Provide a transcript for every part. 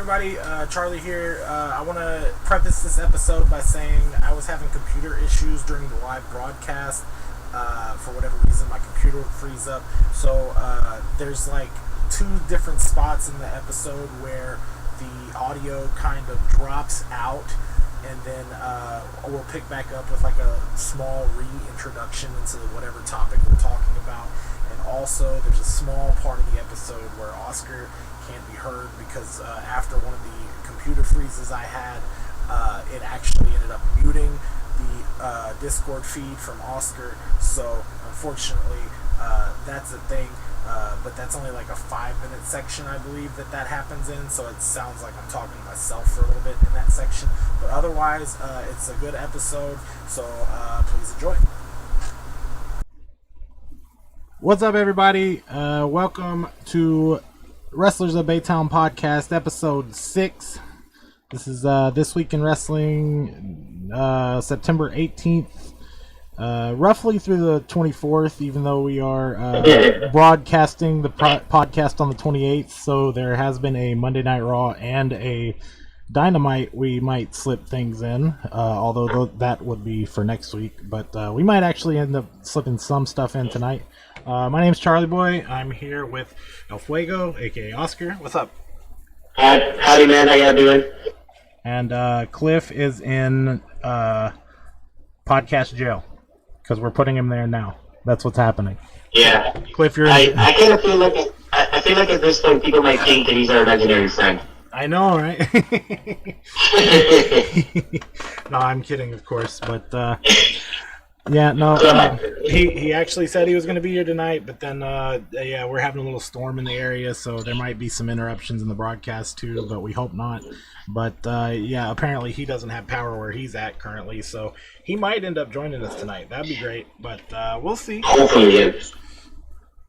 everybody? Charlie here. I want to preface this episode by saying I was having computer issues during the live broadcast. For whatever reason, my computer would freeze up. So there's like two different spots in the episode where the audio kind of drops out, and then we'll pick back up with like a small reintroduction into whatever topic we're talking about. And also, there's a small part of the episode where Oscar can't be heard because after one of the computer freezes I had, it actually ended up muting the Discord feed from Oscar. So unfortunately, that's a thing. But that's only like a 5-minute section, I believe, that happens in. So it sounds like I'm talking to myself for a little bit in that section. But otherwise, it's a good episode. So please enjoy. What's up, everybody? Welcome to Wrestlers of Baytown podcast, episode 6. This is This Week in Wrestling, September 18th, roughly through the 24th, even though we are broadcasting the podcast on the 28th, so there has been a Monday Night Raw and a Dynamite we might slip things in, although that would be for next week, but we might actually end up slipping some stuff in tonight. My name's Charlie Boy. I'm here with El Fuego, aka Oscar. What's up? Howdy, man. How y'all doing? And Cliff is in podcast jail because we're putting him there now. That's what's happening. Yeah. Cliff, you're. I kind of feel like I feel like at this point people might think that he's our imaginary friend. I know, right? No, I'm kidding, of course, but. Yeah, no, he actually said he was going to be here tonight, but then, yeah, we're having a little storm in the area, so there might be some interruptions in the broadcast, too, but we hope not. But, yeah, apparently he doesn't have power where he's at currently, so he might end up joining us tonight. That'd be great, but we'll see. Hopefully, yes.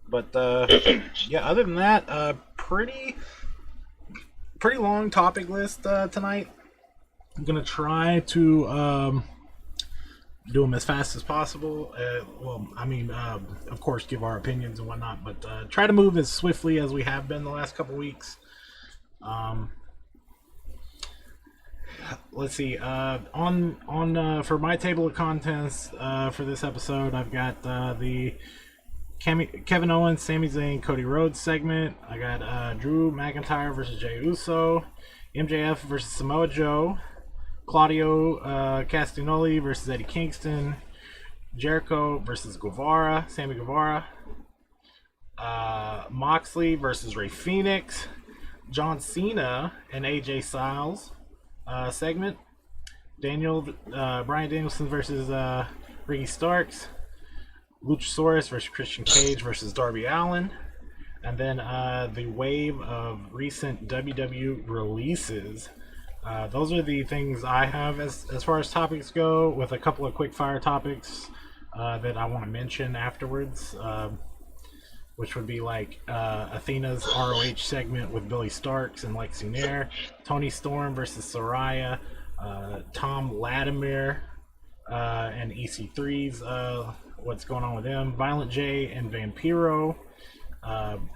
But, yeah, other than that, pretty long topic list tonight. I'm going to try to... do them as fast as possible. Well, I mean, of course, give our opinions and whatnot, but try to move as swiftly as we have been the last couple weeks. Let's see. On for my table of contents for this episode, I've got the Kevin Owens, Sami Zayn, Cody Rhodes segment. I got Drew McIntyre versus Jey Uso, MJF versus Samoa Joe, Claudio Castagnoli versus Eddie Kingston, Jericho versus Sammy Guevara, Moxley versus Rey Fenix, John Cena and AJ Styles segment, Bryan Danielson versus Ricky Starks, Luchasaurus versus Christian Cage versus Darby Allin, and then the wave of recent WWE releases. Those are the things I have as far as topics go, with a couple of quick fire topics that I want to mention afterwards, which would be like Athena's ROH segment with Billy Starks and Lexi Nair, Toni Storm versus Saraya, Tom Latimer and EC3's what's going on with them, Violent J and Vampiro,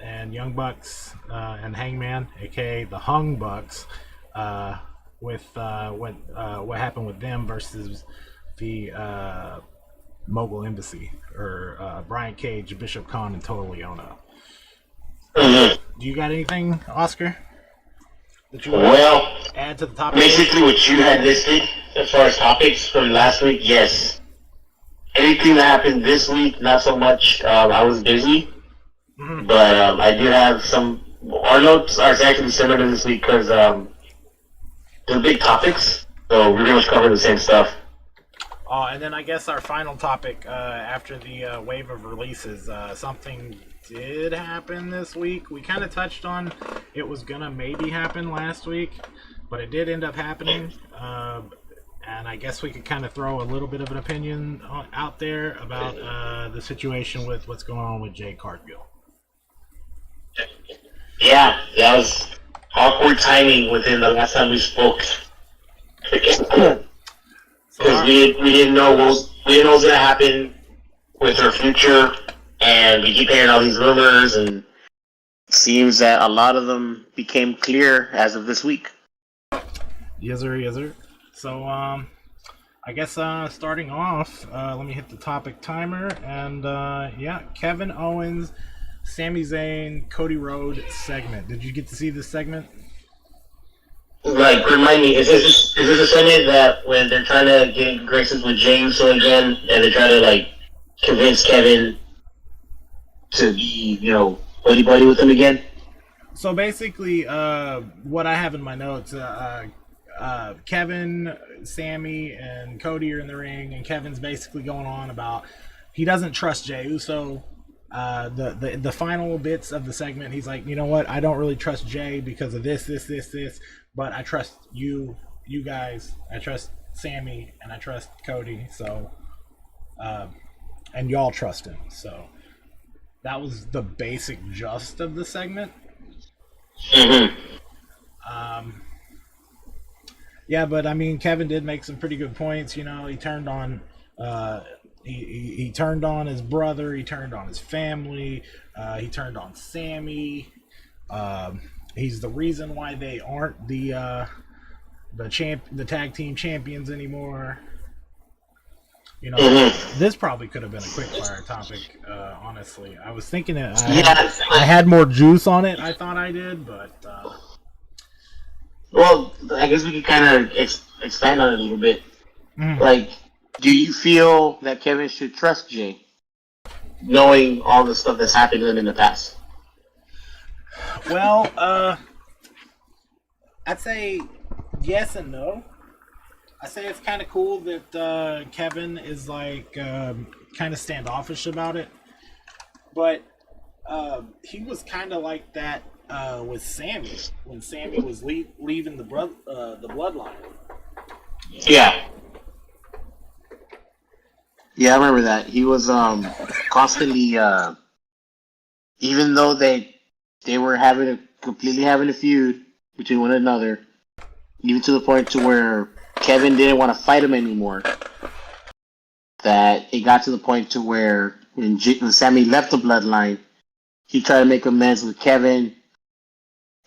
and Young Bucks and Hangman, aka the Hung Bucks, with what happened with them versus the Mogul Embassy, or Brian Cage, Bishop Khan, and Total Leona. Do you got anything, Oscar, that you want to add to the topic? Basically what you had listed as far as topics from last week, yes. Anything that happened this week, not so much. I was busy, but I do have some. Our notes are actually similar to this week because they're big topics, so we're pretty much covering the same stuff. And then I guess our final topic after the wave of releases, something did happen this week. We kind of touched on it was going to maybe happen last week, but it did end up happening. And I guess we could kind of throw a little bit of an opinion out there about the situation with what's going on with Jade Cargill. Yeah, that was awkward timing within the last time we spoke. Because we didn't know what was going to happen with her future, and we keep hearing all these rumors, and seems that a lot of them became clear as of this week. Yes, sir. Yes, sir. So, I guess starting off, let me hit the topic timer, and yeah, Kevin Owens, Sami Zayn, Cody Rhodes segment. Did you get to see this segment? Like, remind me, is this a segment that when they're trying to get graces with Jey Uso again, and they're trying to like convince Kevin to be, buddy buddy with him again? So basically, what I have in my notes, Kevin, Sammy, and Cody are in the ring, and Kevin's basically going on about he doesn't trust Jey Uso. The final bits of the segment, he's like, you know what? I don't really trust Jay because of this, but I trust you guys. I trust Sammy and I trust Cody. So, and y'all trust him. So that was the basic gist of the segment. Mm-hmm. Yeah, but I mean, Kevin did make some pretty good points. You know, he turned on. He turned on his brother. He turned on his family. He turned on Sammy. He's the reason why they aren't the tag team champions anymore. You know, this probably could have been a quick fire topic. Honestly, I was thinking I had more juice on it. I thought I did, but well, I guess we could kind of expand on it a little bit. Like, do you feel that Kevin should trust Jay, knowing all the stuff that's happened to him in the past? Well, I'd say yes and no. I say it's kind of cool that Kevin is like kind of standoffish about it, but he was kind of like that with Sammy when Sammy was leaving the bloodline. Yeah. Yeah, I remember that. He was constantly, even though they were completely having a feud between one another, even to the point to where Kevin didn't want to fight him anymore. That it got to the point to where when Sammy left the bloodline, he tried to make amends with Kevin,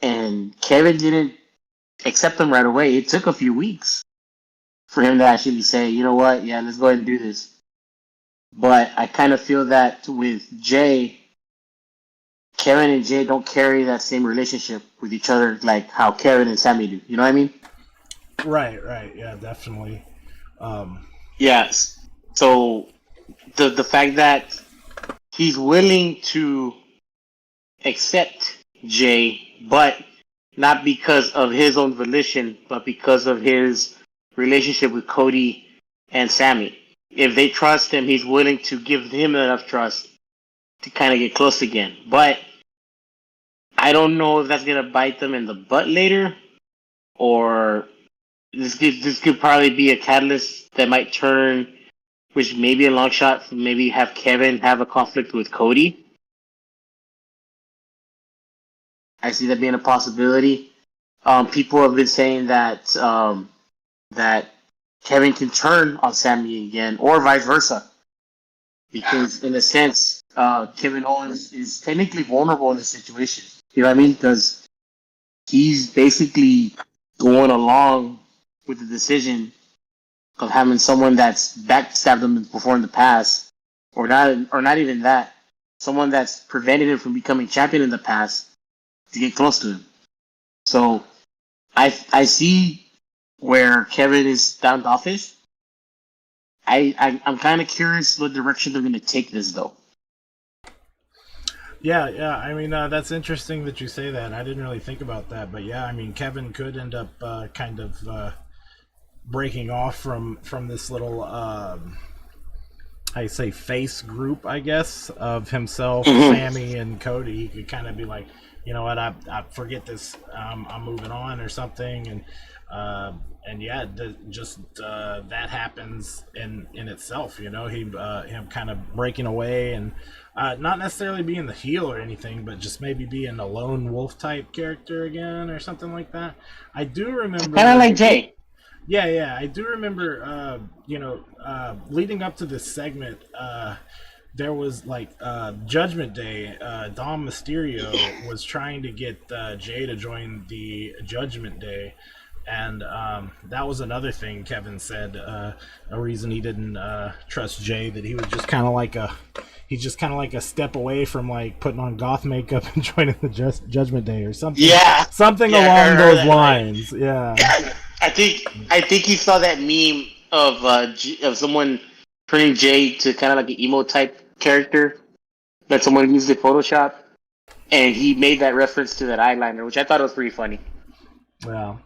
and Kevin didn't accept him right away. It took a few weeks for him to actually say, you know what, yeah, let's go ahead and do this. But I kind of feel that with Jay, Kevin and Jay don't carry that same relationship with each other like how Kevin and Sammy do. You know what I mean? Right. Yeah, definitely. Yes. So the fact that he's willing to accept Jay, but not because of his own volition, but because of his relationship with Cody and Sammy. If they trust him, he's willing to give him enough trust to kind of get close again. But I don't know if that's going to bite them in the butt later, or this could probably be a catalyst that might turn, which may be a long shot, maybe have Kevin have a conflict with Cody. I see that being a possibility. People have been saying that that Kevin can turn on Sammy again, or vice versa. Because in a sense, Kevin Owens is technically vulnerable in this situation. You know what I mean? Because he's basically going along with the decision of having someone that's backstabbed him before in the past, or not even that, someone that's prevented him from becoming champion in the past to get close to him. So I see where Kevin is standoffish. I'm kind of curious what direction they're going to take this, though. Yeah. I mean, that's interesting that you say that. I didn't really think about that, but yeah, I mean, Kevin could end up kind of breaking off from this little I say face group, I guess, of himself, Sammy, and Cody. He could kind of be like, you know what, I forget this, I'm moving on or something, and yeah, that happens in itself. You know, him kind of breaking away and not necessarily being the heel or anything, but just maybe being a lone wolf type character again or something like that. I do remember Kind of like Jay. Yeah, I do remember. Leading up to this segment, there was like Judgment Day. Dom Mysterio was trying to get Jay to join the Judgment Day, and that was another thing Kevin said. A reason he didn't trust Jay, that he was just kind of like a step away from like putting on goth makeup and joining the Judgment Day or something. Yeah, something yeah, along those that, lines. Yeah. I think he saw that meme of someone turning Jay to kind of like an emo type character that someone used in Photoshop, and he made that reference to that eyeliner, which I thought was pretty funny. Well,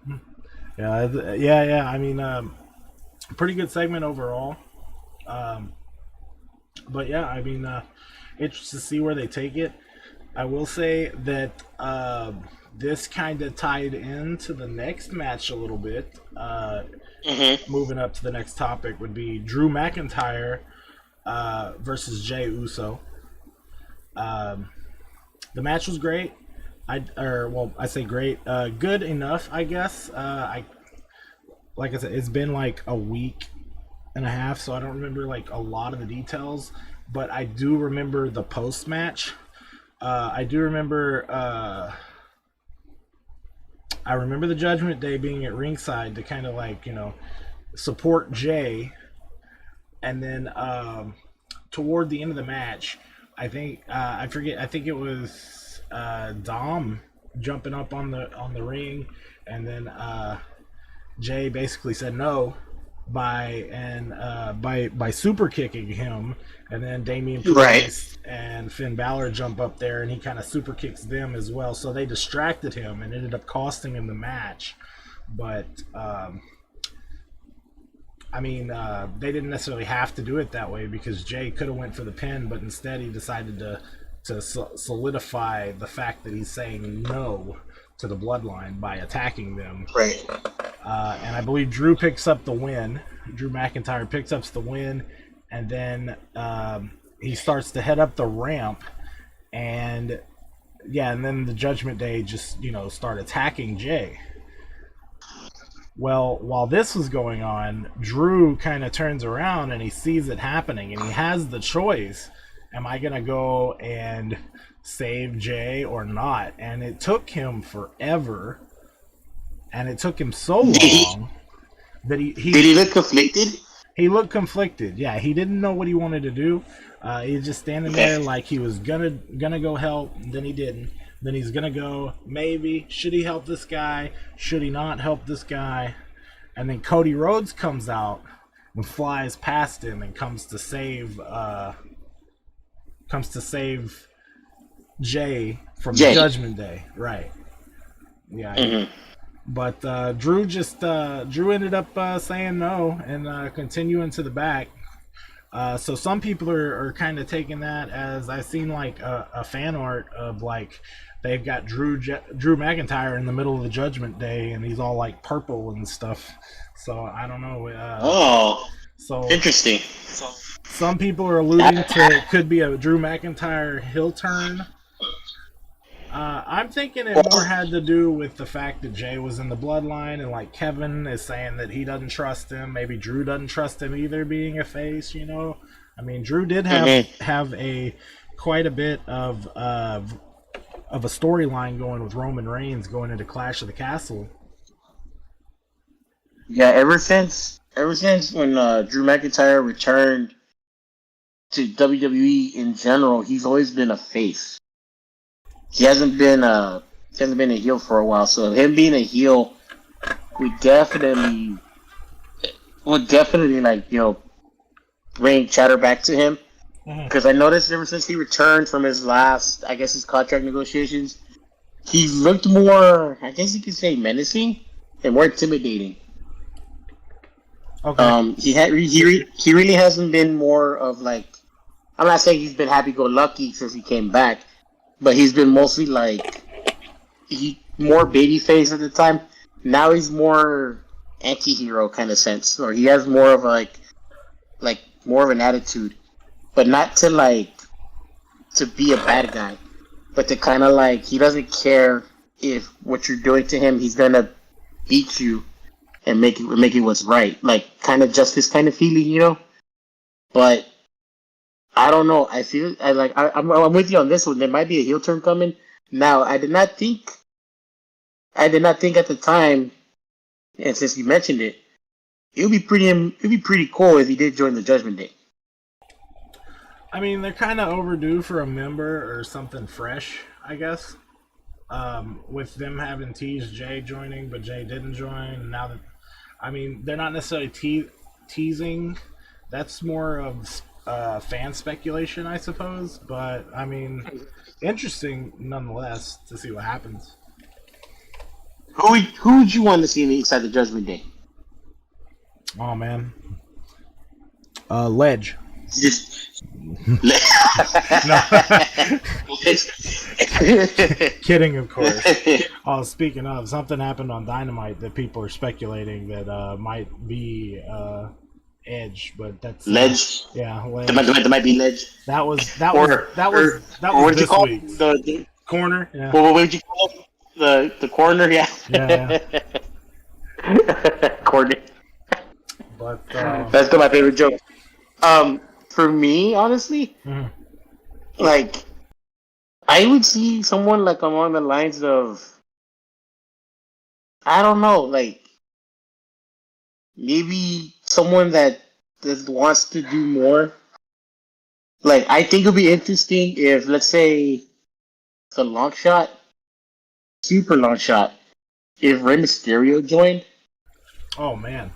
yeah. I mean, pretty good segment overall. But yeah, I mean, interested to see where they take it. I will say that this kind of tied into the next match a little bit. Moving up to the next topic would be Drew McIntyre versus Jey Uso. The match was great. I say great. Good enough, I guess. Like I said, it's been like a week and a half, so I don't remember like a lot of the details, but I do remember the post match. I do remember. I remember the Judgment Day being at ringside to kind of like support Jay, and then toward the end of the match, I think I forget. I think it was Dom jumping up on the ring, and then Jay basically said no by super kicking him, and then Damian Priest and Finn Balor jump up there, and he kind of super kicks them as well. So they distracted him and ended up costing him the match. But I mean, they didn't necessarily have to do it that way, because Jay could have went for the pin, but instead he decided to solidify the fact that he's saying no to the Bloodline by attacking them. Right. And I believe Drew picks up the win. Drew McIntyre picks up the win, and then he starts to head up the ramp, and then the Judgment Day just start attacking Jay. Well, while this was going on, Drew kind of turns around and he sees it happening, and he has the choice: am I gonna go and save Jay or not? And it took him forever, and it took him so long that he did he look conflicted? He looked conflicted. Yeah, he didn't know what he wanted to do. He was just standing there like he was gonna go help, and then he didn't. Then he's gonna go, maybe. Should he help this guy? Should he not help this guy? And then Cody Rhodes comes out and flies past him and comes to save Jay from the Judgment Day. Right. Yeah. Mm-hmm. But Drew ended up saying no and continuing to the back. So some people are kind of taking that as, I've seen like a fan art of like they've got Drew McIntyre in the middle of the Judgment Day, and he's all like purple and stuff. So I don't know. So interesting. Some people are alluding to it could be a Drew McIntyre heel turn. I'm thinking it more had to do with the fact that Jay was in the Bloodline, and like Kevin is saying that he doesn't trust him. Maybe Drew doesn't trust him either, being a face. I mean, Drew did have a quite a bit of a storyline going with Roman Reigns going into Clash of the Castle. Yeah, ever since when Drew McIntyre returned to WWE in general, he's always been a face. He hasn't been a heel for a while, so him being a heel would definitely bring chatter back to him. Because I noticed ever since he returned from his last, I guess, his contract negotiations, he's looked more, I guess you could say, menacing and more intimidating. Okay. He really hasn't been more of like, I'm not saying he's been happy-go-lucky since he came back, but he's been mostly like more babyface at the time. Now he's more anti-hero kind of sense, or he has more of like more of an attitude, but not to be a bad guy, but to kind of like, he doesn't care if what you're doing to him, he's gonna beat you and make it what's right, like kind of justice kind of feeling, But I don't know. I feel I'm with you on this one. There might be a heel turn coming. Now, I did not think at the time, and since you mentioned it, it'd be pretty cool if he did join the Judgment Day. I mean, they're kind of overdue for a member or something fresh, I guess. With them having teased Jay joining, but Jay didn't join. And now that, I mean, they're not necessarily teasing. That's more of fan speculation, I suppose. But I mean, interesting nonetheless to see what happens. Who would you want to see inside the Judgment Day? Oh man, Ledge. Just No, kidding, of course. Oh, speaking of, something happened on Dynamite that people are speculating that might be Edge, but that's Ledge. Yeah, Ledge. There might be Ledge. That was what did you this call week. the Corner. Yeah. what would you call the corner? Yeah. Yeah. Corner. But That's still my favorite joke. For me, honestly, like I would see someone like along the lines of, I don't know, like maybe someone that wants to do more. Like I think it'd be interesting if, let's say, the long shot, super long shot, if Rey Mysterio joined. oh man.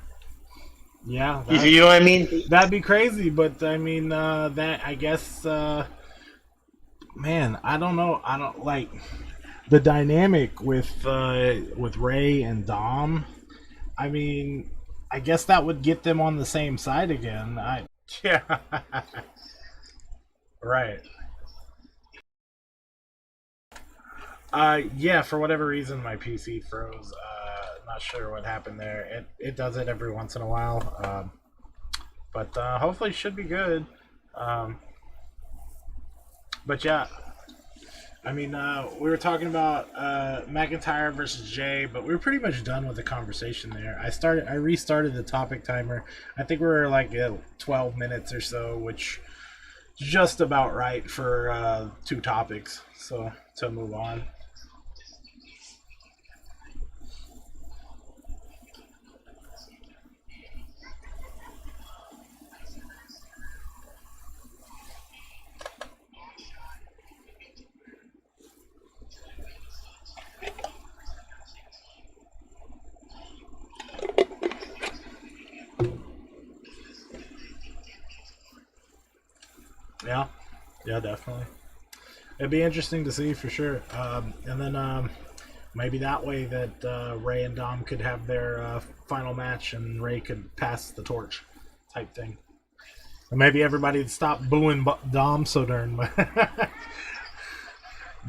Yeah, If you know what I mean? that'd be crazy, but I mean, that I guess, man, I don't know. I don't like the dynamic with Ray and Dom. I mean, I guess that would get them on the same side again. Yeah, right. Yeah, for whatever reason, my PC froze. Not sure what happened there. It does it every once in a while. But hopefully it should be good. But yeah, I mean, we were talking about McIntyre versus Jay, but we were pretty much done with the conversation there. I restarted the topic timer. I think we were like at 12 minutes or so, which is just about right for 2 topics. So to move on. Yeah, yeah, definitely. It'd be interesting to see for sure. And then maybe that way that Ray and Dom could have their final match and Ray could pass the torch type thing. And maybe everybody would stop booing Dom so darn much.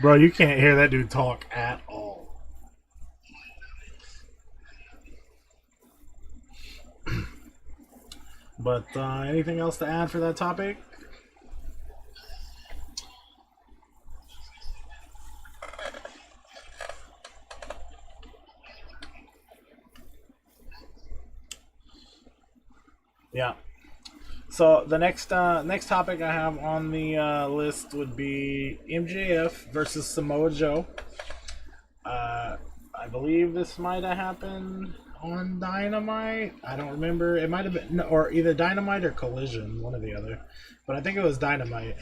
Bro, you can't hear that dude talk at all. But anything else to add for that topic? Yeah. So the next topic I have on the list would be MJF versus Samoa Joe. I believe this might have happened on Dynamite. I don't remember. It might have been, or either Dynamite or Collision, one or the other. But I think it was Dynamite.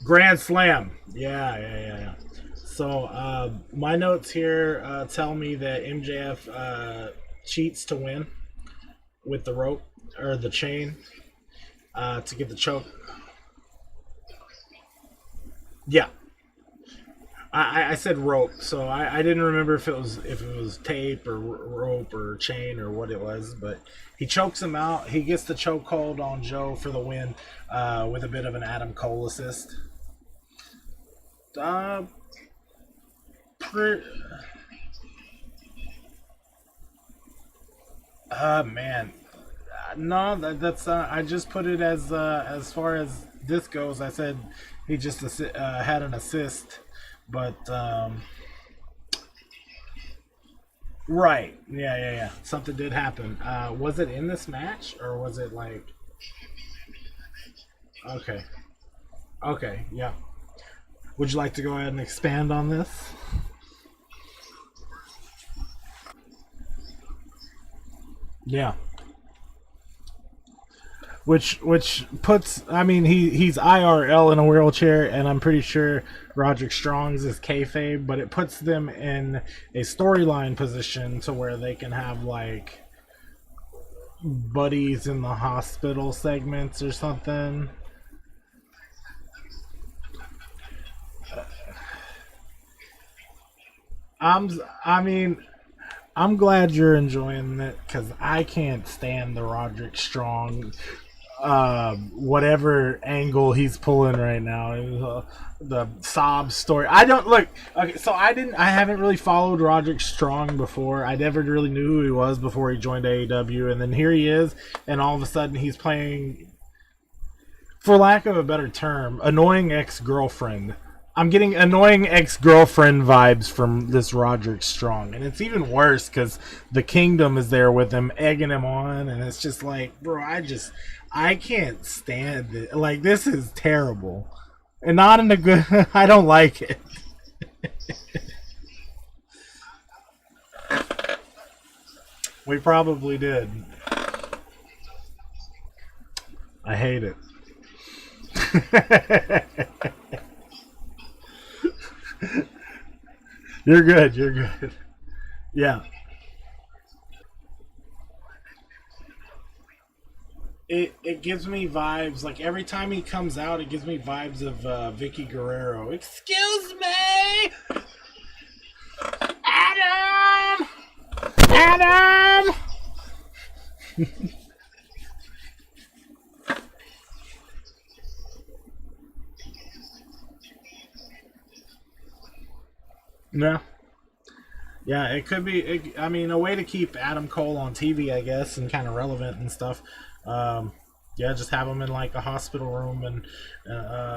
Grand Slam. Yeah. So my notes here tell me that MJF cheats to win with the rope or the chain to get the choke. Yeah, I said rope, so I didn't remember if it was tape or rope or chain or what it was, but he chokes him out. He gets the choke hold on Joe for the win with a bit of an Adam Cole assist. Man, no, that's I just put it as far as this goes. I said he just had an assist, but right, yeah. Something did happen. Was it in this match or was it like? Okay. Okay. Yeah. Would you like to go ahead and expand on this? Yeah. Which puts, I mean, he's IRL in a wheelchair, and I'm pretty sure Roderick Strong's is kayfabe, but it puts them in a storyline position to where they can have like buddies in the hospital segments or something. I'm I mean I'm glad you're enjoying it because I can't stand the Roderick Strong whatever angle he's pulling right now. The sob story. I don't look. Okay, so I haven't really followed Roderick Strong before. I never really knew who he was before he joined AEW, and then here he is, and all of a sudden he's playing, for lack of a better term, annoying ex-girlfriend. I'm getting annoying ex-girlfriend vibes from this Roderick Strong, and it's even worse because the Kingdom is there with him, egging him on, and it's just like, bro, I can't stand it. Like, this is terrible, and not in a good. I don't like it. We probably did. I hate it. You're good. You're good. Yeah. It gives me vibes like every time he comes out, it gives me vibes of Vicky Guerrero. Excuse me, Adam. Adam. No. Yeah, it could be. I mean, a way to keep Adam Cole on TV, I guess, and kind of relevant and stuff. Yeah, just have him in like a hospital room and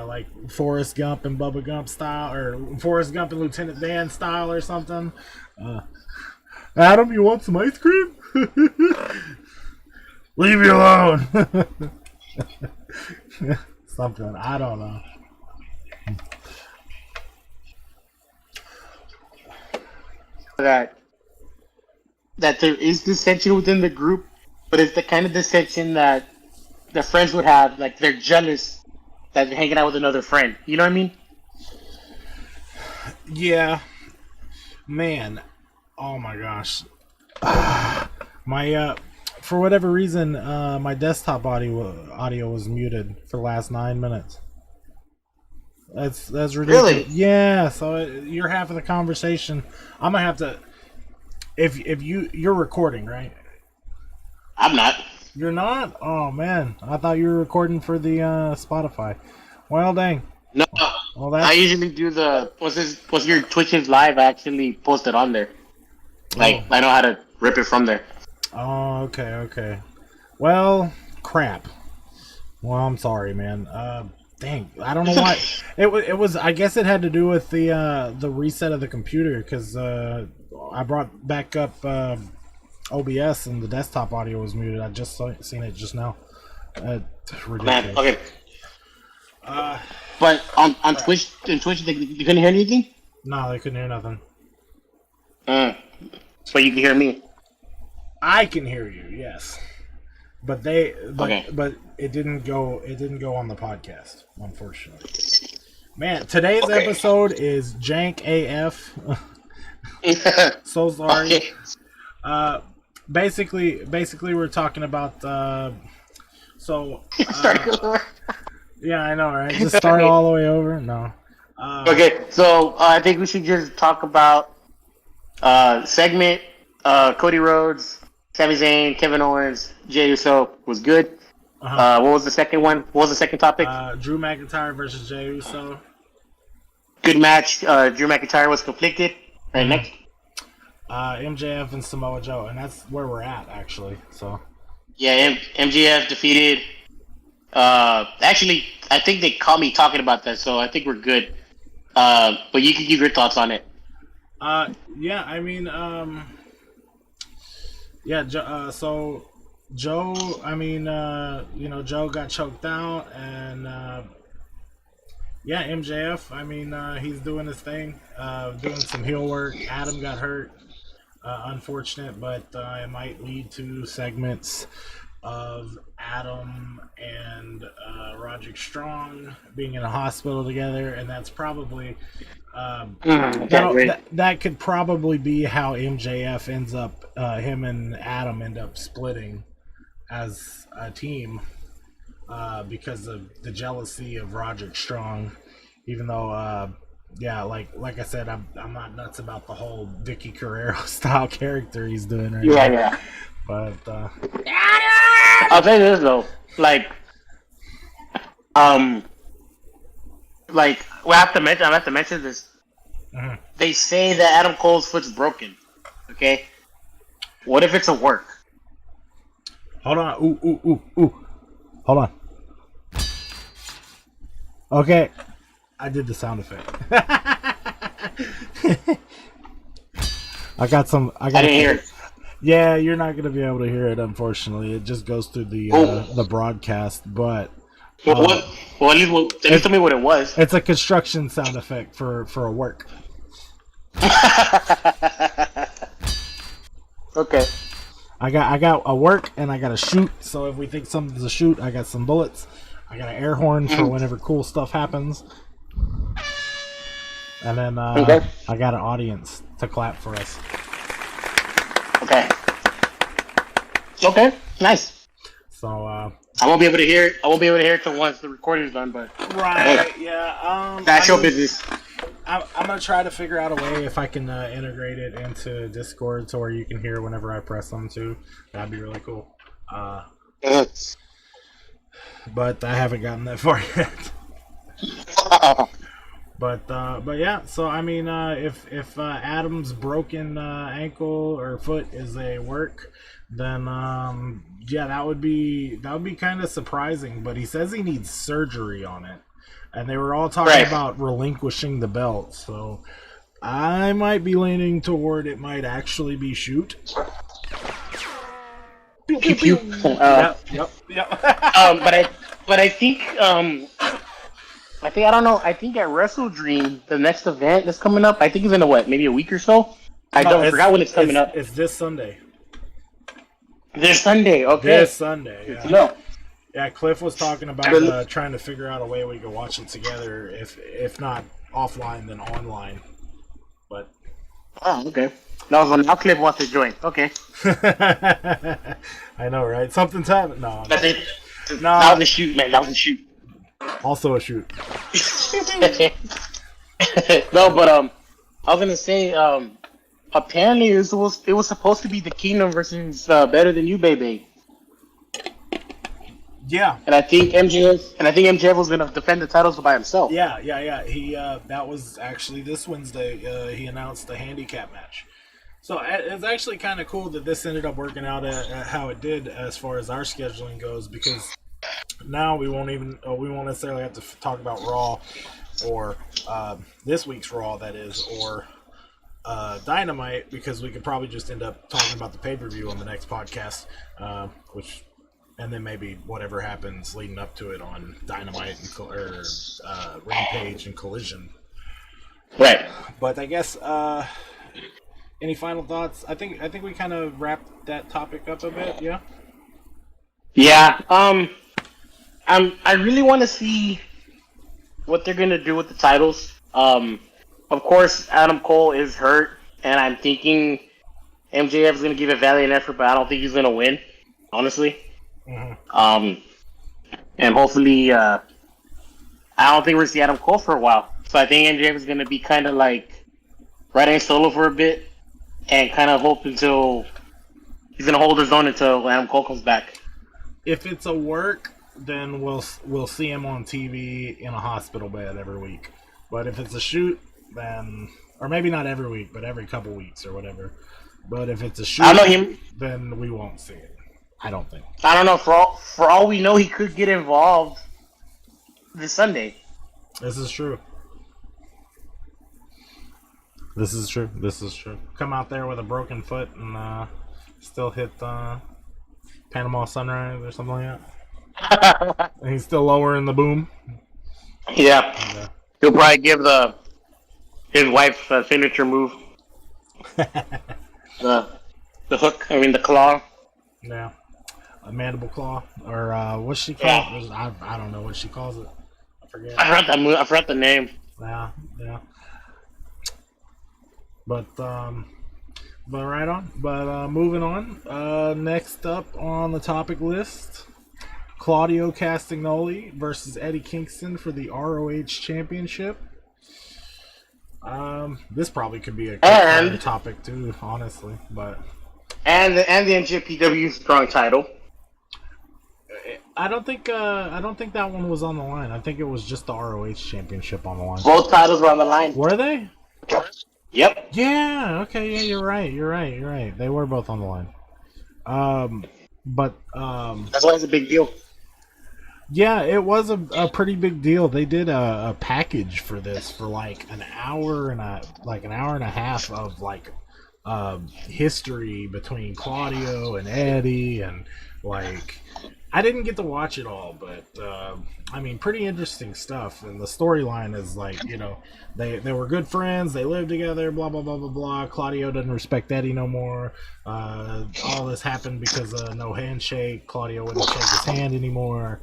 like Forrest Gump and Bubba Gump style, or Forrest Gump and Lieutenant Dan style, or something. Uh, Adam, you want some ice cream? Leave me alone. Something. I don't know. That there is dissension within the group, but it's the kind of dissension that the friends would have. Like they're jealous that they're hanging out with another friend. You know what I mean? Yeah, man. Oh my gosh. My for whatever reason, my desktop audio was muted for the last 9 minutes. That's ridiculous. Really? Yeah, so you're half of the conversation. I'm gonna have to. If you're recording, right? I'm not. You're not. Oh man, I thought you were recording for the Spotify. Well, dang. No, Well, I that's. usually do the was your Twitch's live. I actually post it on there. Like Oh. I know how to rip it from there. Oh, okay, okay. Well, crap. Well, I'm sorry, man. Dang, I don't know why. It was. I guess it had to do with the reset of the computer because I brought back up OBS and the desktop audio was muted. I just seen it just now. Man, Ridiculous. okay. But on Twitch, you couldn't hear anything. No, they couldn't hear nothing. But you can hear me. I can hear you, yes, but Okay. but it didn't go. It didn't go on the podcast, unfortunately. Man, today's Okay. episode is jank AF. So sorry. Okay. Basically, we're talking about. So Start over. yeah, I know, right? Just start all the way over. No. Okay, so I think we should just talk about segment. Cody Rhodes, Sami Zayn, Kevin Owens, Jey Uso was good. Uh-huh. What was the second one? What was the second topic? Drew McIntyre versus Jey Uso. Good match. Drew McIntyre was conflicted. Right next. MJF and Samoa Joe, and that's where we're at actually. So. Yeah, MGF defeated. Actually, I think they caught me talking about that, so I think we're good. But you can give your thoughts on it. Yeah, I mean, yeah. So Joe, I mean, Joe got choked out, and yeah, MJF, I mean, he's doing his thing, doing some heel work. Adam got hurt, unfortunate, but it might lead to segments of Adam and Roderick Strong being in a hospital together, and that's probably that could probably be how MJF ends up, him and Adam end up splitting as a team, because of the jealousy of Roderick Strong. Even though, yeah, like I said, I'm not nuts about the whole Vicky Guerrero style character he's doing right now. Yeah. But I'll tell you this though, I have to mention this. Mhm. They say that Adam Cole's foot's broken. Okay, what if it's a work? hold on, ooh, hold on. Okay, I did the sound effect. I didn't hear it. Yeah, you're not gonna be able to hear it, unfortunately. It just goes through the broadcast, but Well, at least tell me what it was. it's a construction sound effect for a work. Okay. I got a work and I got a shoot. So if we think something's a shoot, I got some bullets. I got an air horn for whenever cool stuff happens. And then Okay. I got an audience to clap for us. Okay. Nice. So I won't be able to hear it. I won't be able to hear it till once the recording's done. But right, yeah. that's your business. I'm gonna try to figure out a way if I can integrate it into Discord to where you can hear whenever I press them too. That'd be really cool. But I haven't gotten that far yet. But yeah. So I mean, if Adam's broken ankle or foot is a work, then yeah, that would be kind of surprising. But he says he needs surgery on it. And they were all talking about relinquishing the belt, so I might be leaning toward it might actually be shoot. Pew, pew. Yep. But I think I don't know. I think at Wrestle Dream, the next event that's coming up, I think it's in maybe a week or so. I forgot when it's coming up. It's this Sunday. This Sunday, okay. This Sunday, yeah. No. Yeah, Cliff was talking about trying to figure out a way we could watch it together, if not offline, then online. But okay. Now Cliff wants to join. Okay. I know, right? Something's happened. No. That's it. No. That was a shoot, man. That was a shoot. Also a shoot. No, but I was gonna say apparently it was supposed to be the Kingdom versus Better Than You, baby. Yeah. And I think MJF was gonna defend the titles by himself. Yeah. He that was actually this Wednesday. He announced the handicap match. So it's actually kind of cool that this ended up working out at how it did as far as our scheduling goes, because now we won't necessarily have to talk about Raw or this week's Raw, that is, or Dynamite, because we could probably just end up talking about the pay-per-view on the next podcast, and then maybe whatever happens leading up to it on Dynamite or Rampage and Collision. Right. But I guess any final thoughts? I think we kind of wrapped that topic up a bit. Yeah. Yeah. I really want to see what they're gonna do with the titles. Of course, Adam Cole is hurt, and I'm thinking MJF is gonna give a valiant effort, but I don't think he's gonna win, honestly. Mm-hmm. And hopefully, I don't think we're gonna see Adam Cole for a while. So I think MJF is gonna be kind of like riding solo for a bit, and kind of hope until he's gonna hold his own until Adam Cole comes back. If it's a work, then we'll see him on TV in a hospital bed every week. But if it's a shoot, then, or maybe not every week, but every couple weeks or whatever. But if it's a shoot, then we won't see it. I don't think. I don't know. For all we know, he could get involved this Sunday. This is true. This is true. Come out there with a broken foot and still hit Panama Sunrise or something like that. And he's still lowering the boom. Yeah. Yeah. He'll probably give his wife's signature move. the hook. I mean the claw. Yeah. A mandible claw, or what's she called? Yeah. I don't know what she calls it. I forget. I forgot that move. I forgot the name. Yeah. But right on. But moving on. Next up on the topic list, Claudio Castagnoli versus Eddie Kingston for the ROH Championship. This probably could be a topic too, honestly. But and the NJPW strong title. I don't think that one was on the line. I think it was just the ROH Championship on the line. Both titles were on the line. Were they? Yep. Yeah. Okay. Yeah, you're right. They were both on the line. But that's why it's a big deal. Yeah, it was a pretty big deal. They did a package for this for like an hour and a half of like history between Claudio and Eddie, and like I didn't get to watch it all, but I mean, pretty interesting stuff. And the storyline is like, you know, they were good friends, they lived together, blah blah blah blah blah. Claudio doesn't respect Eddie no more. All this happened because of no handshake. Claudio wouldn't shake his hand anymore.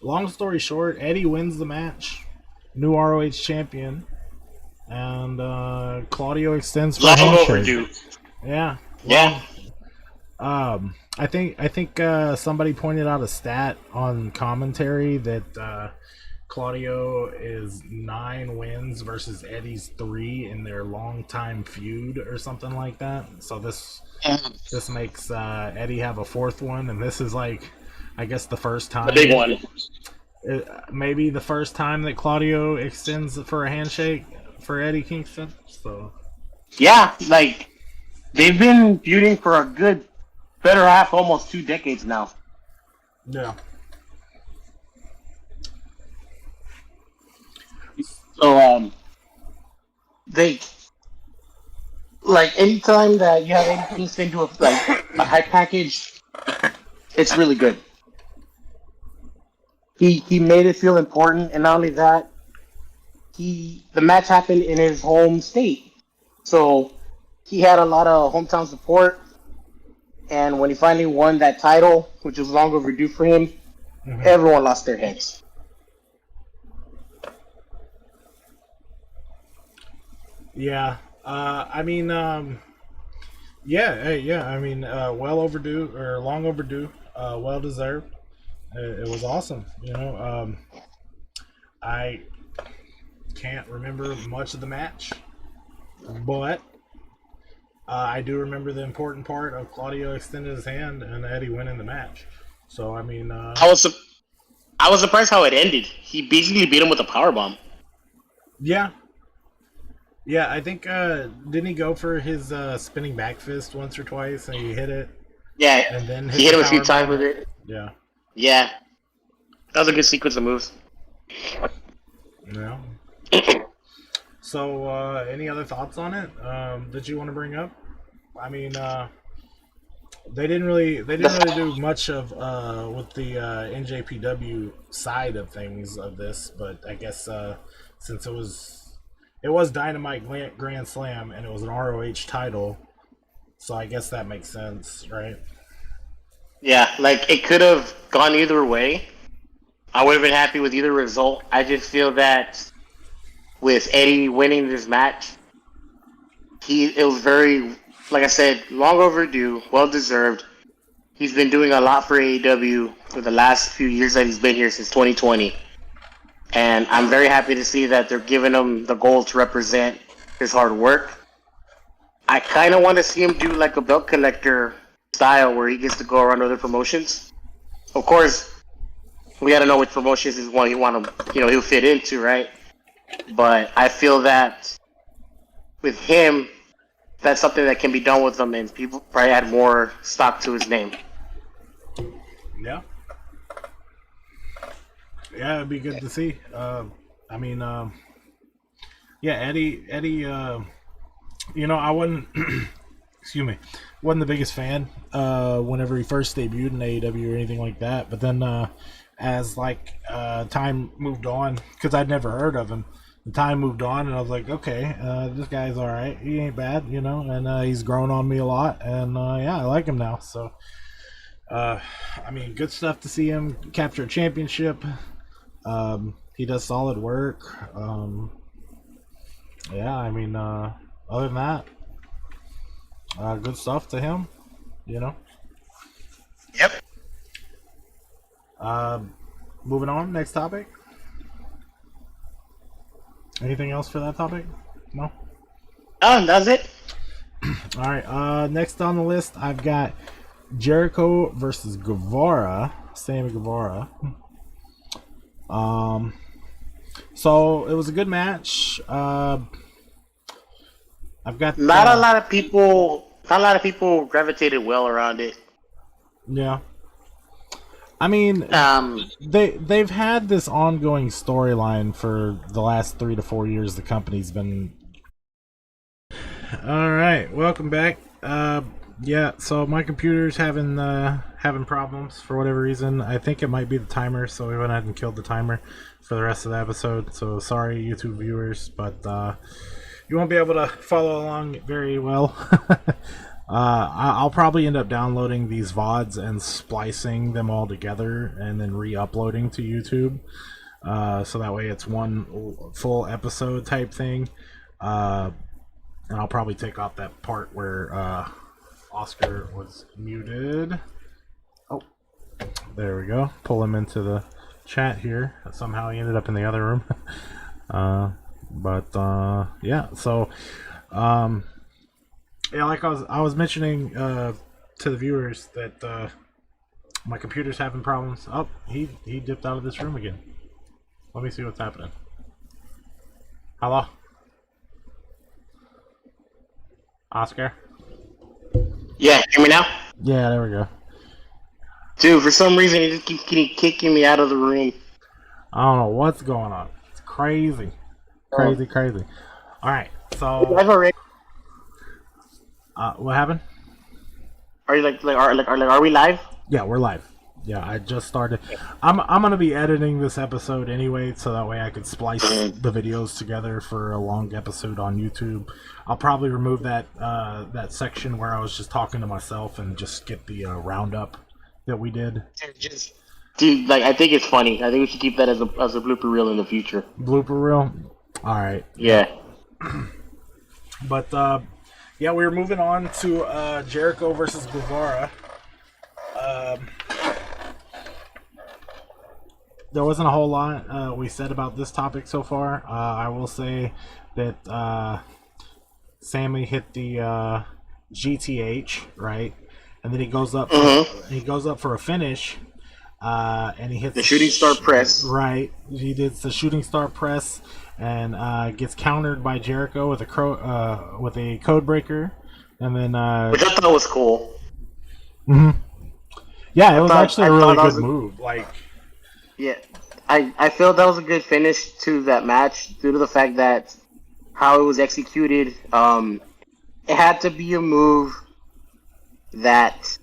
Long story short, Eddie wins the match, new ROH champion, and Claudio extends for a handshake. Overdue. Yeah. I think somebody pointed out a stat on commentary that Claudio is 9 wins versus Eddie's 3 in their long-time feud or something like that. So this makes Eddie have a 4th one, and this is like, I guess, the first time. The big one. Maybe the first time that Claudio extends for a handshake for Eddie Kingston. So yeah, like they've been feuding for a good better half, almost 2 decades now. Yeah. So they like anytime that you have Eddie Kingston do a high package, it's really good. He made it feel important, and not only that, the match happened in his home state, so he had a lot of hometown support. And when he finally won that title, which was long overdue for him, everyone lost their heads. Yeah, I mean, yeah. I mean, well overdue or long overdue, well deserved. It was awesome, you know. I can't remember much of the match, but I do remember the important part of Claudio extending his hand and Eddie winning the match. So I mean, I was surprised how it ended. He basically beat him with a powerbomb. Yeah. I think didn't he go for his spinning back fist once or twice and he hit it? Yeah, and then he hit him a few times with it. Yeah, that was a good sequence of moves. Yeah. So, any other thoughts on it that you want to bring up? I mean, they didn't really do much of with the NJPW side of things of this, but I guess since it was Dynamite Grand Slam and it was an ROH title, so I guess that makes sense, right? Yeah, like it could have gone either way. I would have been happy with either result. I just feel that with Eddie winning this match, it was very, like I said, long overdue, well deserved. He's been doing a lot for AEW for the last few years that he's been here, since 2020. And I'm very happy to see that they're giving him the gold to represent his hard work. I kind of want to see him do like a belt collector style where he gets to go around other promotions. Of course, we got to know which promotions is one he'll fit into, right? But I feel that with him, that's something that can be done with him, and people probably add more stock to his name. Yeah. Yeah, it'd be good to see. I mean, yeah, Eddie, you know, I wouldn't, excuse me, wasn't the biggest fan whenever he first debuted in AEW or anything like that. But then as like time moved on, because I'd never heard of him, the time moved on, and I was like, okay, this guy's all right. He ain't bad, you know, and he's grown on me a lot, and yeah, I like him now. So, I mean, good stuff to see him capture a championship. He does solid work. Yeah, I mean, other than that, good stuff to him, you know. Yep. Moving on, next topic. Anything else for that topic? No? That's it. All right, next on the list, I've got Jericho versus Guevara, Sammy Guevara. So it was a good match. I've got Not a lot of people gravitated well around it. Yeah. I mean, they've had this ongoing storyline for the last 3 to 4 years. The company's been. All right, welcome back. Yeah, so my computer's having problems for whatever reason. I think it might be the timer, so we went ahead and killed the timer for the rest of the episode. So sorry, YouTube viewers, but you won't be able to follow along very well. I'll probably end up downloading these VODs and splicing them all together and then re-uploading to YouTube. So that way it's one full episode type thing. And I'll probably take off that part where Oscar was muted. Oh, there we go. Pull him into the chat here. Somehow he ended up in the other room. Yeah, so yeah, like I was mentioning to the viewers that my computer's having problems. Oh, he dipped out of this room again. Let me see what's happening. Hello? Oscar? Yeah, hear me now? Yeah, there we go. Dude, for some reason, he just keeps kicking me out of the room. I don't know what's going on. It's crazy. Crazy. Alright, so... what happened? Are you are we live? Yeah, we're live. Yeah, I just started. I'm gonna be editing this episode anyway, so that way I could splice the videos together for a long episode on YouTube. I'll probably remove that that section where I was just talking to myself and just get the roundup that we did. Dude, like, I think it's funny. I think we should keep that as a blooper reel in the future. Blooper reel? All right. Yeah. But yeah, we're moving on to Jericho versus Guevara. There wasn't a whole lot we said about this topic so far. I will say that Sammy hit the GTH, right, and then he goes up. He goes up for a finish, and he hits the shooting star press. Right, he did the shooting star press, and gets countered by Jericho with a code breaker, and then which I thought was cool. Yeah, it was actually a really good move. Like. Yeah, I feel that was a good finish to that match due to the fact that how it was executed. It had to be a move that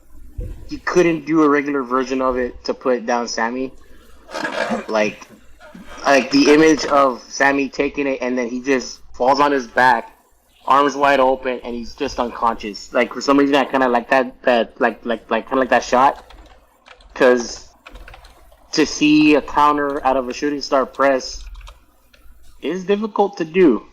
you couldn't do a regular version of it to put down Sammy. Like the image of Sammy taking it and then he just falls on his back, arms wide open, and he's just unconscious. Like, for some reason, I kind of like that kind of like that shot, because to see a counter out of a shooting star press is difficult to do.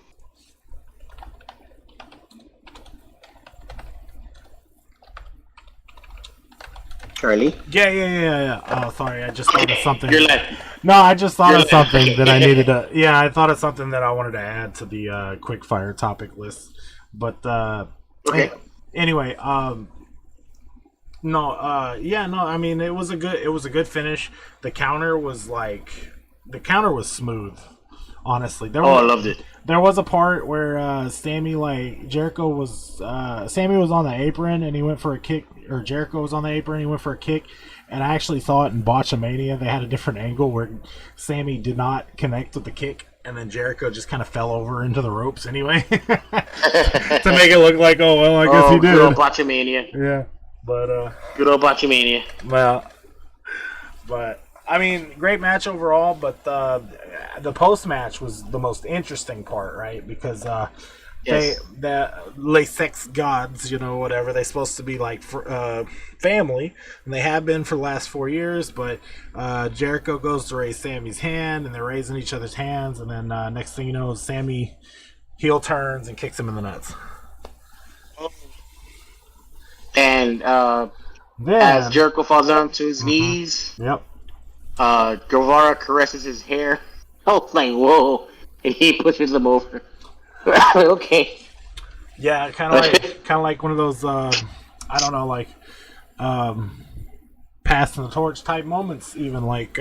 Charlie? Yeah. Oh, sorry. I just thought of something. You're like, no, I just thought of something that I needed to. Yeah, I thought of something that I wanted to add to the quick fire topic list. But okay. Anyway, no, I mean, it was a good finish. The counter was smooth. Honestly, I loved it. There was a part where Sammy was on the apron and he went for a kick, or Jericho was on the apron and he went for a kick, and I actually thought in Botchamania they had a different angle where Sammy did not connect with the kick, and then Jericho just kind of fell over into the ropes anyway to make it look like, oh well, I guess he did. Good old Botchamania. Yeah, but good old Botchamania. well, but I mean, great match overall. But the post match was the most interesting part, right? Because the Les Sex Gods, whatever, they're supposed to be like family, and they have been for the last 4 years. But Jericho goes to raise Sammy's hand, and they're raising each other's hands, and then next thing you know, Sammy heel turns and kicks him in the nuts. And as Jericho falls down to his knees, yep, Guevara caresses his hair. I was like, whoa, and he pushes him over. Okay. Yeah, kind of like one of those I don't know, like passing the torch type moments. Even like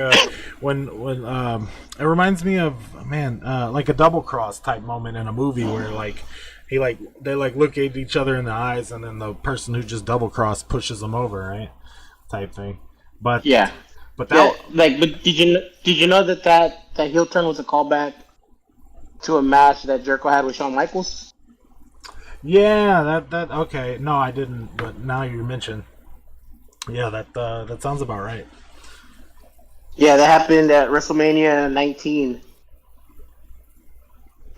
when it reminds me of like a double cross type moment in a movie where like they look at each other in the eyes, and then the person who just double crossed pushes them over, right? Type thing. But yeah, but that but did you know that heel turn was a callback to a match that Jericho had with Shawn Michaels? Yeah, that okay. No, I didn't. But now you mention, yeah, that sounds about right. Yeah, that happened at WrestleMania 19,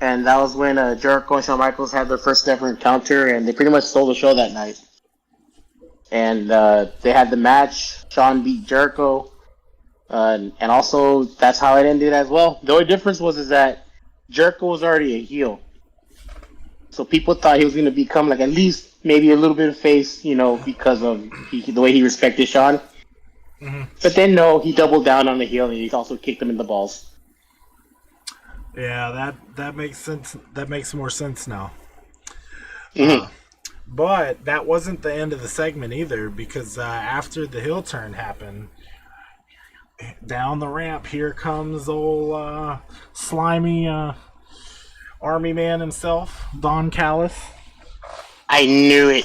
and that was when Jericho and Shawn Michaels had their first ever encounter, and they pretty much stole the show that night. And they had the match. Shawn beat Jericho, and also that's how it ended as well. The only difference was that Jericho was already a heel. So people thought he was going to become like at least maybe a little bit of face, because of the way he respected Shawn. Mm-hmm. But then no, he doubled down on the heel, and he also kicked him in the balls. Yeah, that makes sense. That makes more sense now. Mm-hmm. But that wasn't the end of the segment either, because after the heel turn happened, down the ramp, here comes old slimy Army man himself, Don Callis. I knew it.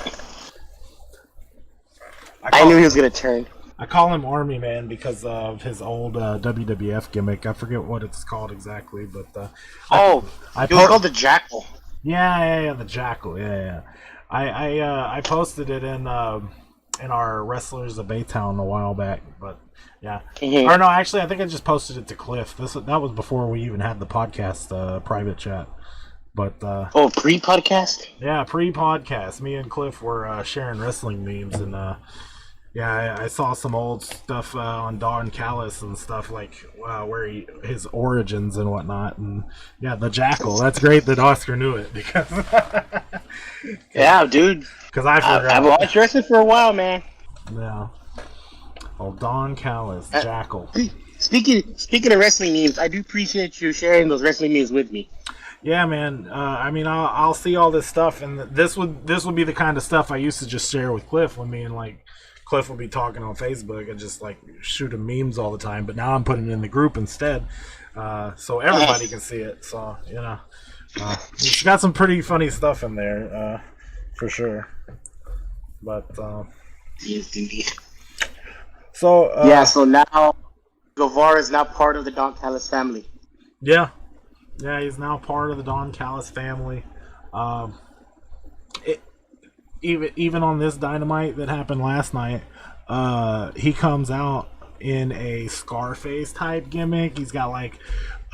I knew he was going to turn. I call him Army Man because of his old WWF gimmick. I forget what it's called exactly, but he was called the Jackal. Yeah, the Jackal. Yeah. I posted it in our Wrestlers of Baytown a while back, but yeah. Mm-hmm. Or no, actually, I think I just posted it to Cliff. That was before we even had the podcast private chat. But pre-podcast? Yeah, pre-podcast. Me and Cliff were sharing wrestling memes, and I saw some old stuff on Don Callis and stuff like where his origins and whatnot, and yeah, the Jackal. That's great that Oscar knew it because yeah, dude. Because I forgot. I've watched wrestling for a while, man. Yeah. Oh, Don Callis, Jackal. Speaking of wrestling memes, I do appreciate you sharing those wrestling memes with me. Yeah, man. I mean, I'll see all this stuff, and this would be the kind of stuff I used to just share with Cliff when me and like Cliff would be talking on Facebook and just like shoot him memes all the time. But now I'm putting it in the group instead, so everybody can see it. So he's got some pretty funny stuff in there, for sure. But yes, indeed. So so now Guevara is now part of the Don Callis family. Yeah. Yeah, he's now part of the Don Callis family. Even on this Dynamite that happened last night, he comes out in a Scarface type gimmick. He's got like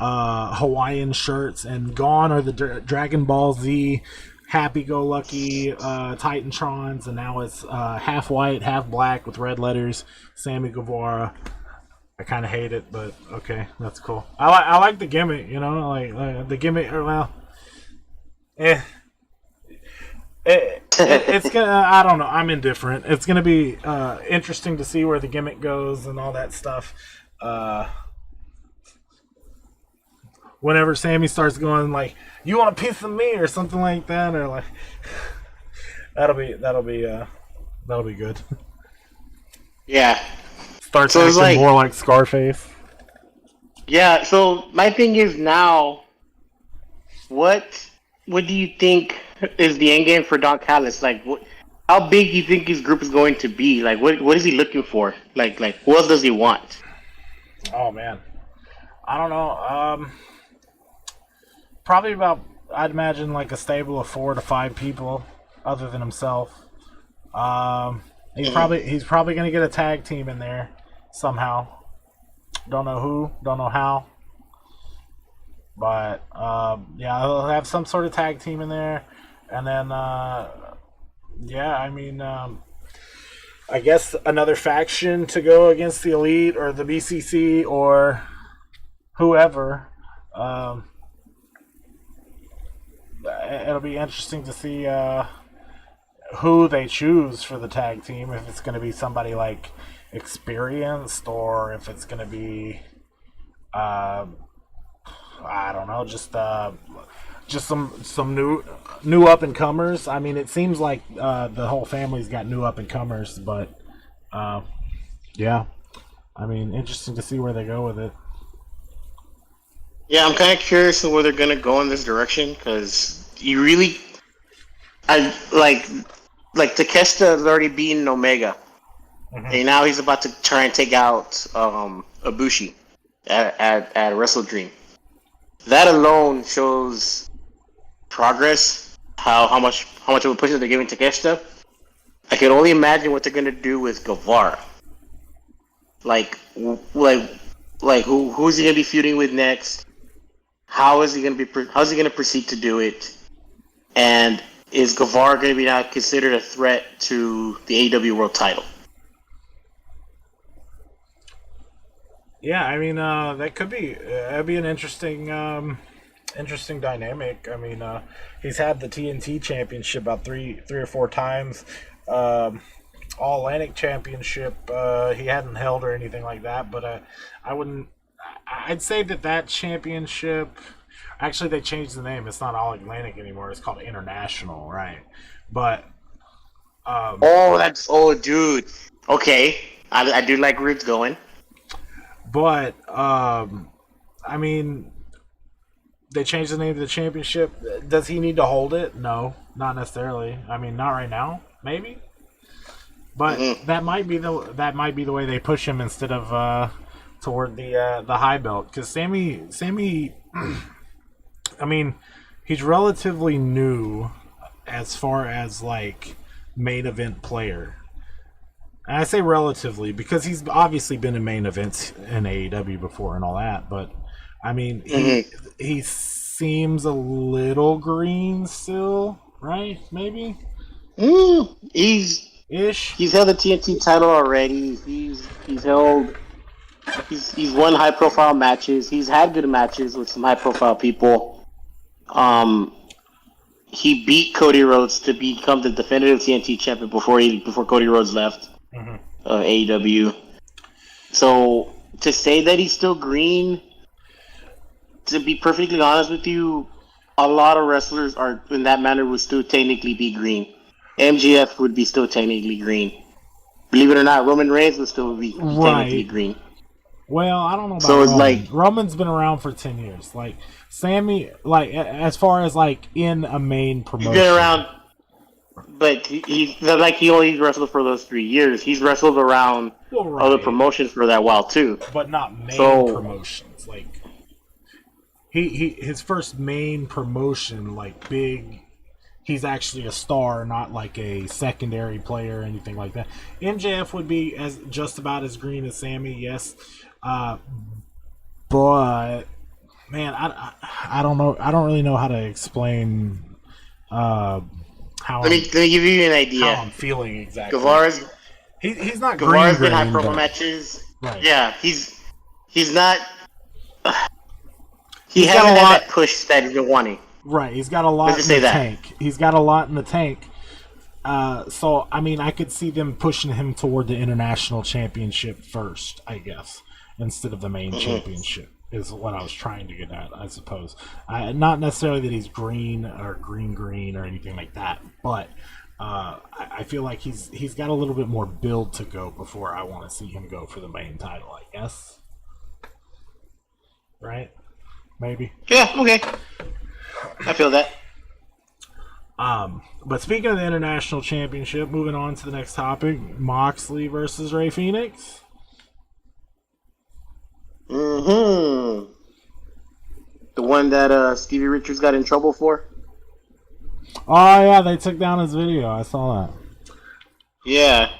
Hawaiian shirts, and gone are the Dragon Ball Z happy-go-lucky Titantrons, and now it's half white, half black with red letters. Sammy Guevara. I kind of hate it, but okay, that's cool. I like the gimmick, like the gimmick. It's gonna. I don't know. I'm indifferent. It's gonna be interesting to see where the gimmick goes and all that stuff. Whenever Sammy starts going like, "You want a piece of me?" or something like that, or like, that'll be good. Yeah. Starts acting more like Scarface. Yeah, so my thing is now, what do you think is the end game for Don Callis? Like, how big do you think his group is going to be? Like, what is he looking for? Like what else does he want? Oh man, I don't know. probably about, I'd imagine, like a stable of 4 to 5 people, other than himself. He's probably gonna get a tag team in there somehow. Don't know who, don't know how, but yeah, he'll have some sort of tag team in there, and then yeah, I mean, I guess another faction to go against the Elite or the BCC or whoever. It'll be interesting to see who they choose for the tag team. If it's going to be somebody like experienced, or if it's going to be, I don't know, just some new up and comers. I mean, it seems like the whole family's got new up and comers, but yeah, I mean, interesting to see where they go with it. Yeah, I'm kind of curious of where they're gonna go in this direction because you really, I like Takeshita has already beaten Omega, and now he's about to try and take out Ibushi at Wrestle Dream. That alone shows progress. How much of a push they're giving Takeshita. I can only imagine what they're gonna do with Guevara. Like who's he gonna be feuding with next? How's he gonna proceed to do it? And is Guevara gonna be now considered a threat to the AEW World Title? Yeah, I mean, that could be that'd be an interesting dynamic. I mean, he's had the TNT Championship about three or four times. All Atlantic Championship he hadn't held or anything like that, but I wouldn't. I'd say that championship. Actually, they changed the name. It's not All Atlantic anymore. It's called International, right? But dude. Okay, I do like where it's going. But I mean, they changed the name of the championship. Does he need to hold it? No, not necessarily. I mean, not right now. Maybe, but that might be the way they push him instead of toward the high belt, because Sammy, I mean, he's relatively new as far as like main event player. And I say relatively because he's obviously been in main events in AEW before and all that, but I mean, he seems a little green still, right? Maybe. He's held the TNT title already. He's won high profile matches. He's had good matches with some high profile people. He beat Cody Rhodes to become the definitive TNT champion before Cody Rhodes left AEW. So to say that he's still green, to be perfectly honest with you, a lot of wrestlers are in that manner would still technically be green. MJF would be still technically green. Believe it or not, Roman Reigns would still be technically green. Well, I don't know about so it's Roman. like Roman's been around for 10 years. Like Sammy, like as far as like in a main promotion, he's been around, but he only wrestled for those 3 years. He's wrestled around other promotions for that while too, but not main promotions. Like his first main promotion, like big. He's actually a star, not like a secondary player or anything like that. MJF would be just about as green as Sammy, yes. But man, I don't know. I don't really know how to explain how. Let me give you an idea. How I'm feeling exactly. He's not green. Guevara's been high promo matches. Right. Yeah, he's not. He hasn't had that push that he's been wanting. Right, he's got a lot in the tank. He's got a lot in the tank. So, I mean, I could see them pushing him toward the international championship first, I guess, instead of the main championship, is what I was trying to get at, I suppose. Not necessarily that he's green or green or anything like that, but I feel like he's got a little bit more build to go before I want to see him go for the main title, I guess. Right? Maybe. Yeah, okay. I feel that. But speaking of the international championship, moving on to the next topic, Moxley versus Rey Fenix. The one that Stevie Richards got in trouble for. Oh yeah, they took down his video. I saw that. Yeah.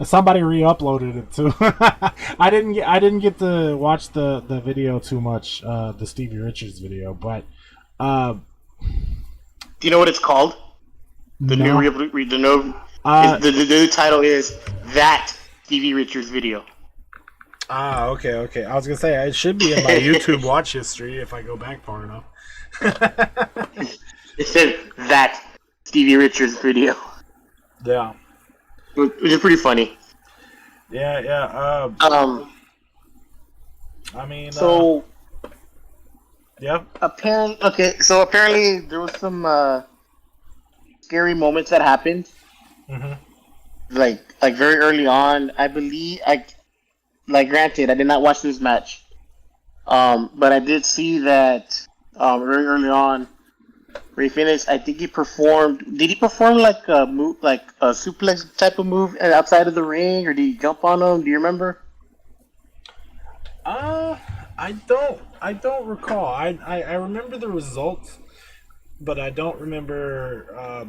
Somebody re-uploaded it too. I didn't get to watch the video too much, the Stevie Richards video, but do you know what it's called? The no. the new title is That Stevie Richards Video. Okay. I was gonna say it should be in my YouTube watch history if I go back far enough. It said That Stevie Richards Video. Yeah. Which is pretty funny. Yeah. I mean. So. Yeah. Apparently there was some scary moments that happened. Mm-hmm. Like very early on, I believe. Granted, I did not watch this match. But I did see that very early on, Rey Fenix, I think he performed. Did he perform like a move, like a suplex type of move outside of the ring, or did he jump on him? Do you remember? I don't recall. I remember the results, but I don't remember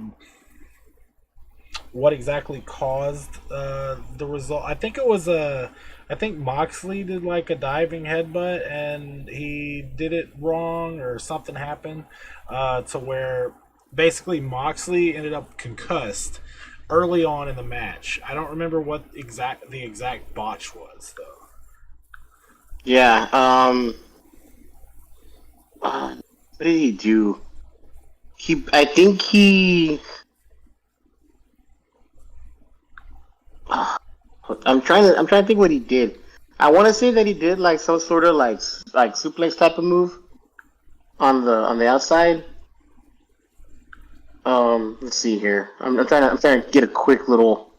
what exactly caused the result. I think it was I think Moxley did like a diving headbutt and he did it wrong or something happened to where basically Moxley ended up concussed early on in the match. I don't remember what the exact botch was though. Yeah. What did he do? I think he. I'm trying to think what he did. I want to say that he did like some sort of like suplex type of move on the outside. Let's see here. I'm trying to get a quick little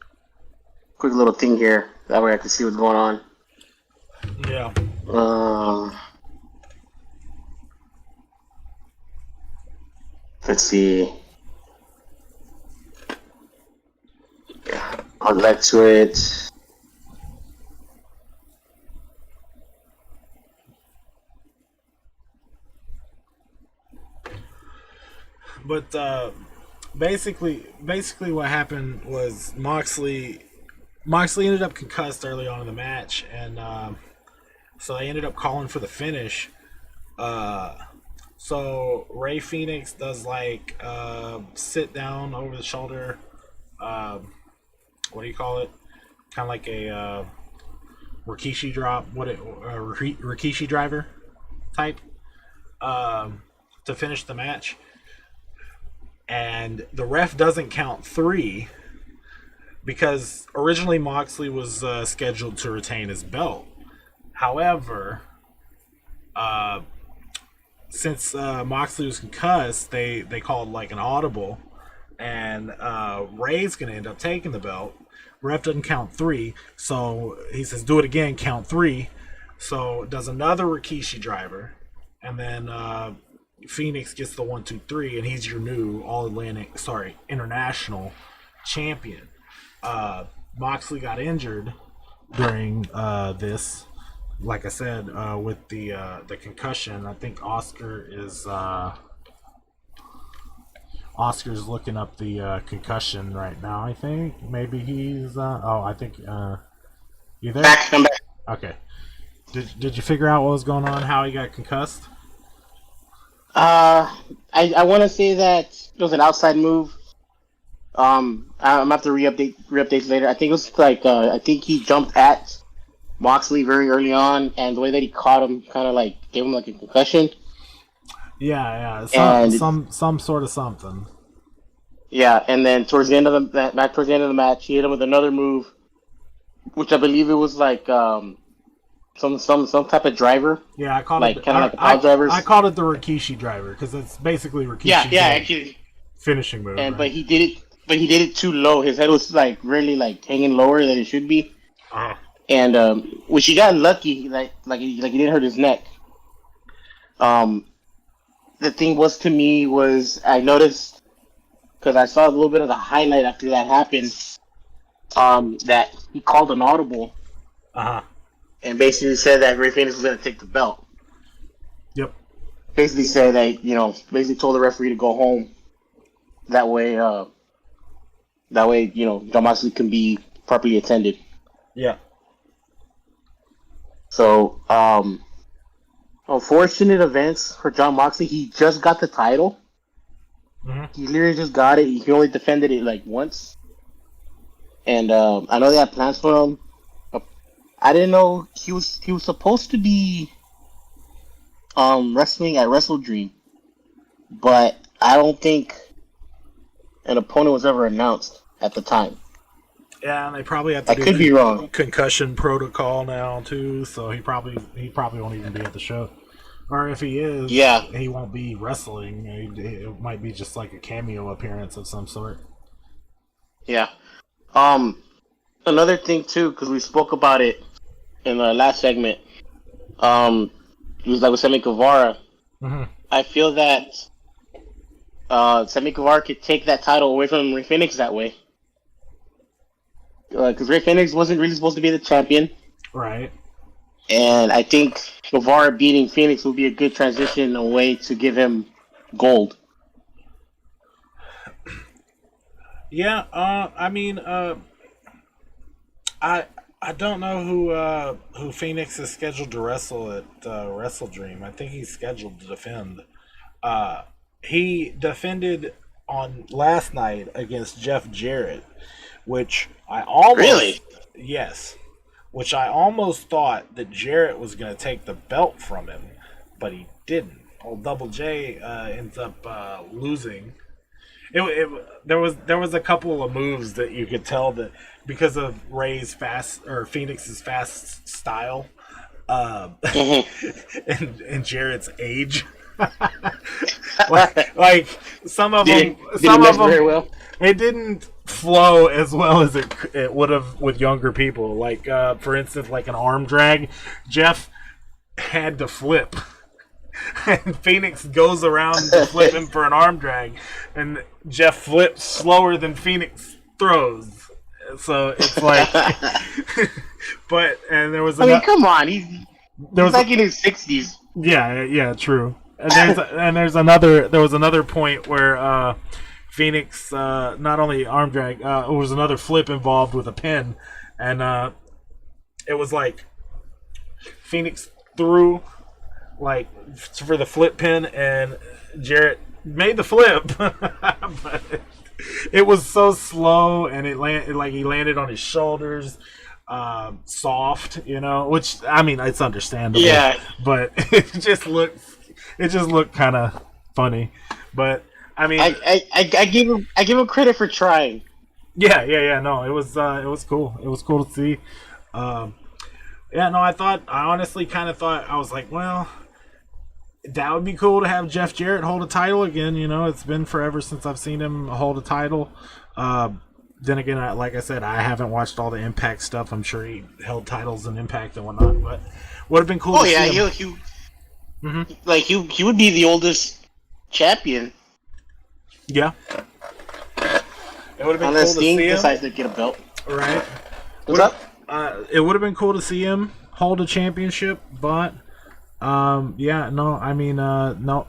thing here. That way I can see what's going on. Yeah. Let's see. I'll get to it. But basically what happened was Moxley ended up concussed early on in the match, and so they ended up calling for the finish. So Rey Fenix does like sit down over the shoulder. What do you call it? Kind of like a Rikishi drop. Rikishi driver type to finish the match. And the ref doesn't count 3 because originally Moxley was scheduled to retain his belt. However, since Moxley was concussed, they called like an audible, and Ray's going to end up taking the belt. Ref doesn't count 3, so he says, do it again, count 3. So does another Rikishi driver, and then Phoenix gets the 1, 2, 3, and he's your new international champion. Moxley got injured during this, like I said, with the concussion. I think Oscar's looking up the concussion right now. I think maybe he's. I think you there? I'm back. Okay. Did you figure out what was going on? How he got concussed? I want to say that it was an outside move. I'm gonna have to re-update later. I think it was like I think he jumped at Moxley very early on, and the way that he caught him kind of like gave him like a concussion. Yeah, some sort of something. Yeah, and then towards the end of the match, he hit him with another move, which I believe it was like some type of driver. Yeah, I called like it kind of like the power drivers. I called it the Rikishi driver because it's basically Rikishi's actually finishing move. And right? but he did it too low. His head was like really like hanging lower than it should be. Uh-huh. And which he got lucky, like he didn't hurt his neck. The thing was I noticed because I saw a little bit of the highlight after that happened. That he called an audible. Uh huh. And basically said that Rey Fenix was going to take the belt. Yep. basically said that basically told the referee to go home. That way, John Moxley can be properly attended. Yeah. So, unfortunate events for John Moxley. He just got the title. Mm-hmm. He literally just got it. He only defended it like once. And I know they had plans for him. I didn't know he was supposed to be wrestling at Wrestle Dream, but I don't think an opponent was ever announced at the time. Yeah, and they probably have to do could be wrong. Concussion protocol now too, so he probably won't even be at the show. Or if he is, yeah, he won't be wrestling. It might be just like a cameo appearance of some sort. Yeah. Another thing too, because we spoke about it in the last segment. It was like with Sammy Guevara. Mm-hmm. I feel that Sammy Guevara could take that title away from Rey Fenix that way. Because Rey Fenix wasn't really supposed to be the champion. Right. And I think Guevara beating Phoenix would be a good transition, a way to give him gold. Yeah, I don't know who Phoenix is scheduled to wrestle at Wrestle Dream. I think he's scheduled to defend. He defended on last night against Jeff Jarrett, which I almost Really? Yes. Which I almost thought that Jarrett was going to take the belt from him, but he didn't. Old Double J ends up losing. There was a couple of moves that you could tell that because of Phoenix's fast style, and Jarrett's age, like some of them very well. It didn't flow as well as it would have with younger people. Like for instance, like an arm drag, Jeff had to flip. And Phoenix goes around to flip him for an arm drag, and Jeff flips slower than Phoenix throws. So it's like, and there was. Come on, he's like in his 60s. Yeah, true. And there was another point where Phoenix not only arm drag, it was another flip involved with a pin, and it was like Phoenix threw. Like for the flip pin, and Jarrett made the flip, but it was so slow, and he landed on his shoulders, soft, which I mean it's understandable, yeah. But it just looked kind of funny, but I mean I give him credit for trying. Yeah. No, it was cool. It was cool to see. Yeah, no, I honestly kind of thought I was like, well. That would be cool to have Jeff Jarrett hold a title again. It's been forever since I've seen him hold a title. Then again, like I said, I haven't watched all the Impact stuff. I'm sure he held titles in Impact and whatnot, but would have been cool to see him. He would be the oldest champion. Yeah. It would have been Unless cool to see him. decides to get a belt. Right. What's up? It would have been cool to see him hold a championship, but... no,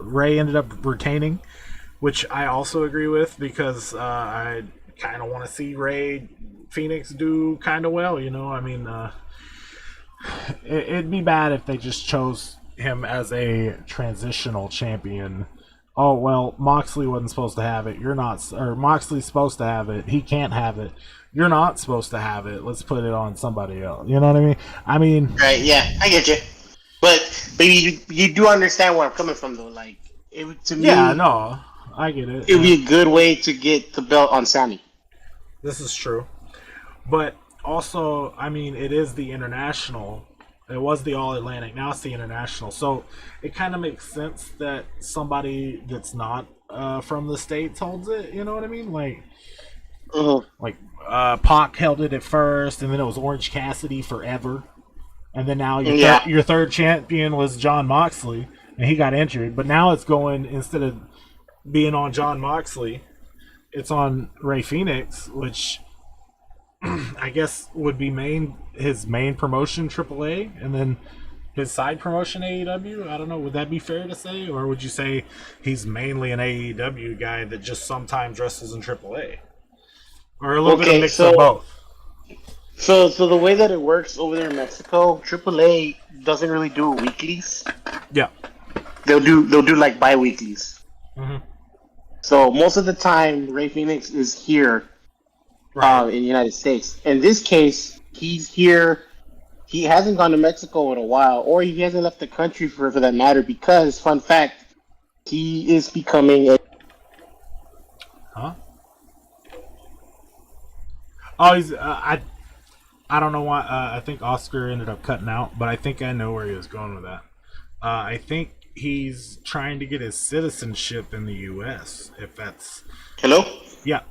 Ray ended up retaining, which I also agree with because I kind of want to see Ray Phoenix do kind of well, it'd be bad if they just chose him as a transitional champion. Oh, well, Moxley wasn't supposed to have it. You're not, or Moxley's supposed to have it. He can't have it. You're not supposed to have it. Let's put it on somebody else. You know what I mean? Right, yeah, I get you. But you do understand where I'm coming from, though. Like, to me... Yeah, no, I get it. It would be a good way to get the belt on Sammy. This is true. But also, I mean, it is the international. It was the All-Atlantic. Now it's the international. So it kind of makes sense that somebody that's not from the States holds it. You know what I mean? Like, Pac held it at first, and then it was Orange Cassidy forever. And then now your third champion was John Moxley, and he got injured. But now it's going, instead of being on John Moxley, it's on Ray Phoenix, which I guess would be his main promotion, AAA. And then his side promotion AEW? I don't know. Would that be fair to say, or would you say he's mainly an AEW guy that just sometimes wrestles in AAA, or a little bit of mix of both? So the way that it works over there in Mexico, AAA doesn't really do weeklies. Yeah, they'll do like bi-weeklies. Mm-hmm. So most of the time, Ray Phoenix is here in the United States. In this case, he's here. He hasn't gone to Mexico in a while, or he hasn't left the country for that matter. Because, fun fact, he is becoming a. Huh? Oh, he's I don't know why. I think Oscar ended up cutting out, but I think I know where he was going with that. I think he's trying to get his citizenship in the U.S. If that's Hello? Yeah.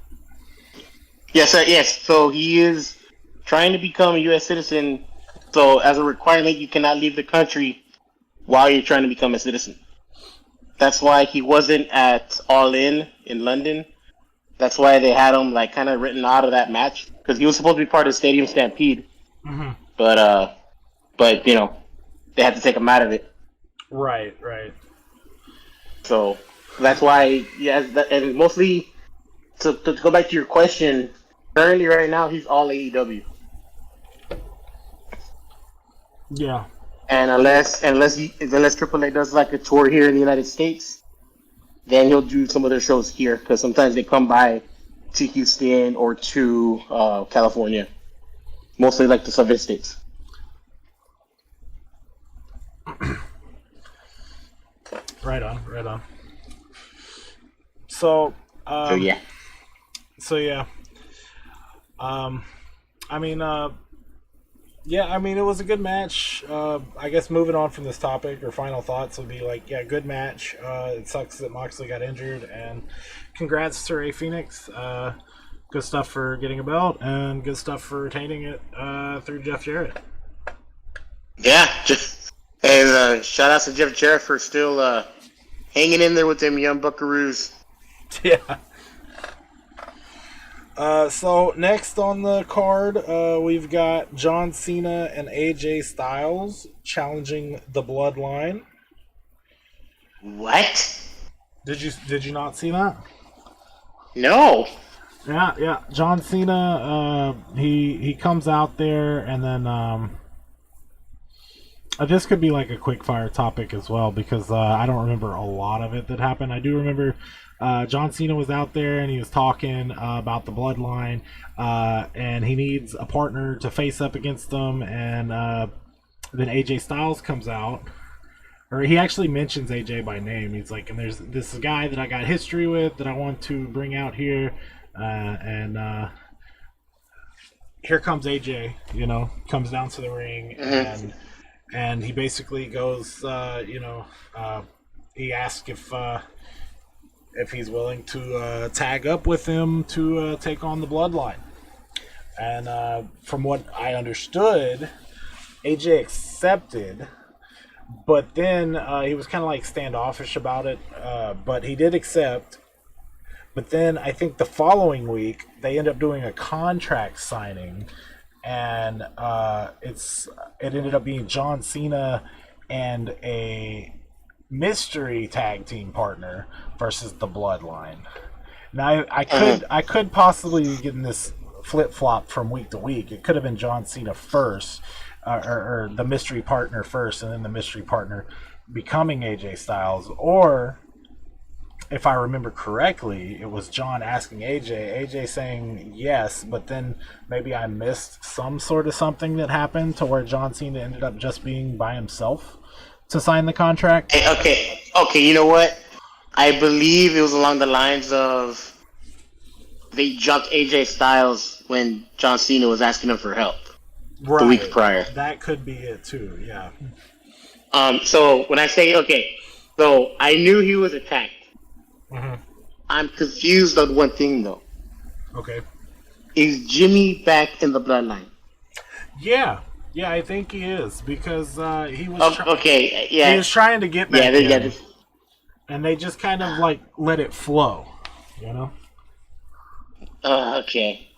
Yes, sir. Yes. So he is trying to become a U.S. citizen. So as a requirement, you cannot leave the country while you're trying to become a citizen. That's why he wasn't at All In London. That's why they had him like kind of written out of that match because he was supposed to be part of Stadium Stampede. Mm-hmm. But you know, they had to take him out of it. Right. So that's why, and mostly to go back to your question. Currently, right now, he's all AEW. Yeah. And unless AAA does like a tour here in the United States, then he'll do some of their shows here because sometimes they come by to Houston or to California, mostly like the Southern states. Right on. So yeah. I mean, it was a good match. I guess moving on from this topic, or final thoughts would be like, yeah, good match. It sucks that Moxley got injured, and congrats to Ray Phoenix. Good stuff for getting a belt, and good stuff for retaining it through Jeff Jarrett. Yeah, and shout out to Jeff Jarrett for still hanging in there with them young buckaroos. Yeah. So next on the card, we've got John Cena and AJ Styles challenging the Bloodline. What? Did you not see that? No. Yeah. John Cena, he comes out there, and then this could be like a quick fire topic as well because I don't remember a lot of it that happened. I do remember John Cena was out there and he was talking about the Bloodline, and he needs a partner to face up against them, and then AJ Styles comes out, or he actually mentions AJ by name. He's like, and there's this guy that I got history with that I want to bring out here, and here comes AJ, comes down to the ring, and he basically goes, he asks if he's willing to tag up with him to take on the Bloodline. And from what I understood, AJ accepted, but then he was kind of like standoffish about it, but he did accept. But then I think the following week, they end up doing a contract signing, and it ended up being John Cena and a mystery tag team partner versus the Bloodline. Now I could possibly be getting this flip flop from week to week. It could have been John Cena first, or the mystery partner first, and then the mystery partner becoming AJ Styles, or if I remember correctly, it was John asking AJ saying yes, but then maybe I missed some sort of something that happened to where John Cena ended up just being by himself to sign the contract. Okay, you know what? I believe it was along the lines of they jumped AJ Styles when John Cena was asking him for help the week prior. That could be it too, yeah. So when I say, so I knew he was attacked. Mm-hmm. I'm confused on one thing though. Okay. Is Jimmy back in the Bloodline? Yeah, I think he is because he was. He was trying to get back in, and they just kind of like let it flow, Okay,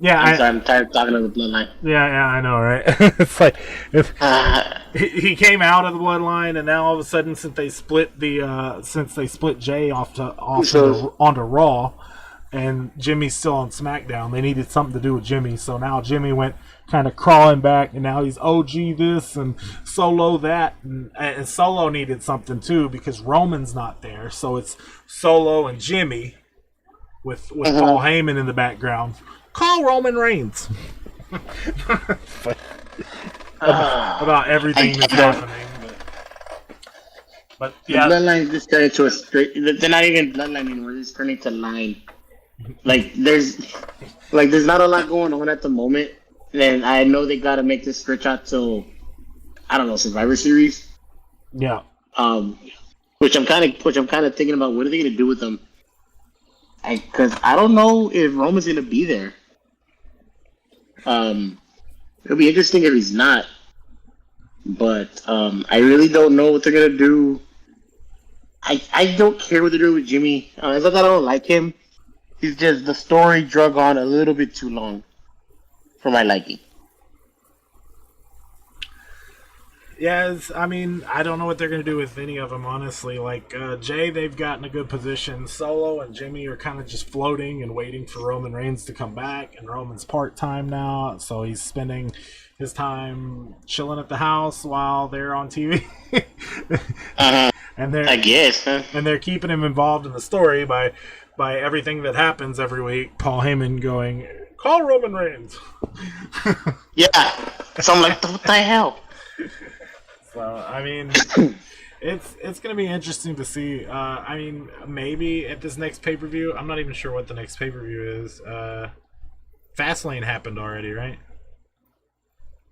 Yeah, I'm sorry, I'm tired of talking about the bloodline. yeah, I know, right? It's like if Uh, he came out of the bloodline, and now all of a sudden, since they split Jay So- onto Raw, and Jimmy's still on SmackDown, they needed something to do with Jimmy. So now Jimmy went kind of crawling back, and now he's OG this and Solo that, and Solo needed something too because Roman's not there. So it's Solo and Jimmy with Paul Heyman in the background. Call Roman Reigns. About everything that's happening. But the yeah, bloodline just turned into a straight. They're not even bloodline anymore. They're just turning to line. There's not a lot going on at the moment. And I know they got to make this stretch out till, I don't know, Survivor Series. yeah. Which I'm kind of thinking about. What are they going to do with them? Because I don't know if Roman's going to be there. It'll be interesting if he's not. But I really don't know what they're going to do. I don't care what they're doing with Jimmy. It's not that I don't like him. He's just, the story drug on a little bit too long for my liking. Yeah, I mean, I don't know what they're going to do with any of them, honestly. Like, Jay, they've gotten a good position. Solo and Jimmy are kind of just floating and waiting for Roman Reigns to come back. And Roman's part-time now, so he's spending his time chilling at the house while they're on TV. And they're, I guess, huh? and they're keeping him involved in the story by everything that happens every week. Paul Heyman going, call Roman Reigns. Yeah. So I'm like, what the hell? So I mean, it's gonna be interesting to see. I mean, maybe at this next pay per view, I'm not even sure what the next pay per view is. Fastlane happened already, right?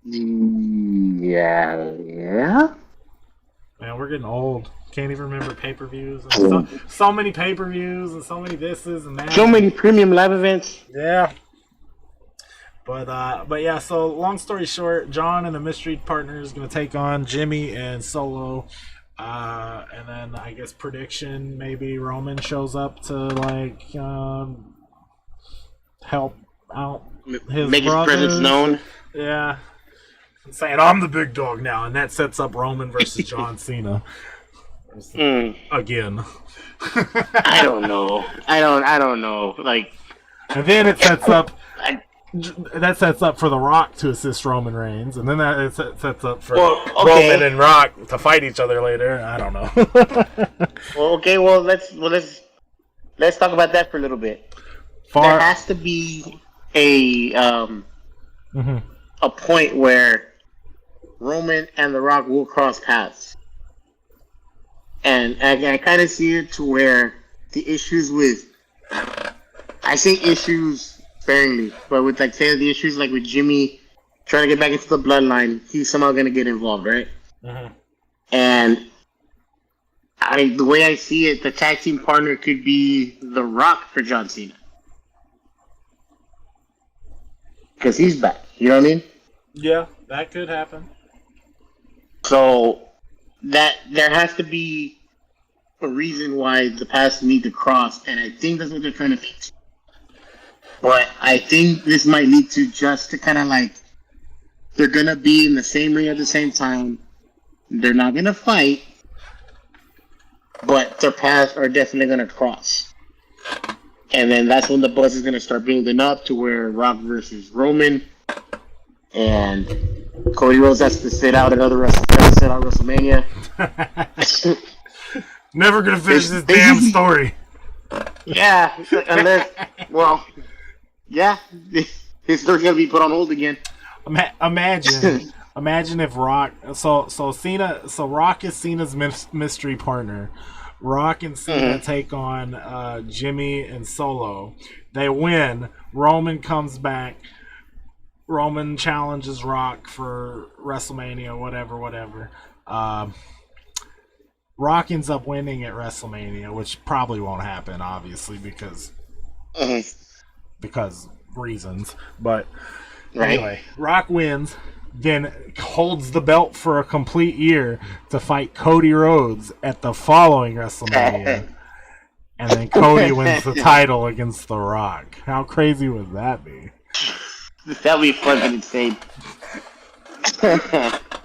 Yeah. Man, we're getting old. Can't even remember pay per views. So many pay per views and so many thises and that. So many premium live events. Yeah. But yeah, so long story short, John and the Mystery Partner is going to take on Jimmy and Solo. And then I guess prediction, maybe Roman shows up to like help out his Make his brothers. presence known. Yeah. Saying I'm the big dog now, and that sets up Roman versus John Cena. Again. I don't know. I don't know. Like, and then it sets up for The Rock to assist Roman Reigns, and then that sets up for Roman and Rock to fight each other later. I don't know. let's talk about that for a little bit. There has to be a point where Roman and The Rock will cross paths, and I kind of see it to where the issues with, I say issues sparingly, but with like say the issues like with Jimmy trying to get back into the bloodline, he's somehow gonna get involved, right? And I mean, the way I see it, the tag team partner could be The Rock for John Cena, because he's back. You know what I mean? Yeah, that could happen. So that there has to be a reason why the paths need to cross, and I think that's what they're trying to lead to. But I think this might lead to just to kind of like, they're gonna be in the same ring at the same time. They're not gonna fight, but their paths are definitely gonna cross. And then that's when the buzz is gonna start building up to where Rock versus Roman, and Cody Rhodes has to sit out WrestleMania. Never gonna finish this damn story. Yeah, unless, well, yeah, his story's gonna be put on hold again. Imagine if Rock, so Rock is Cena's mystery partner. Rock and Cena take on Jimmy and Solo. They win. Roman comes back. Roman challenges Rock for WrestleMania, whatever. Rock ends up winning at WrestleMania, which probably won't happen, obviously, because reasons. But anyway, Rock wins, then holds the belt for a complete year to fight Cody Rhodes at the following WrestleMania. And then Cody wins the title against The Rock. How crazy would that be? That'd be fucking insane.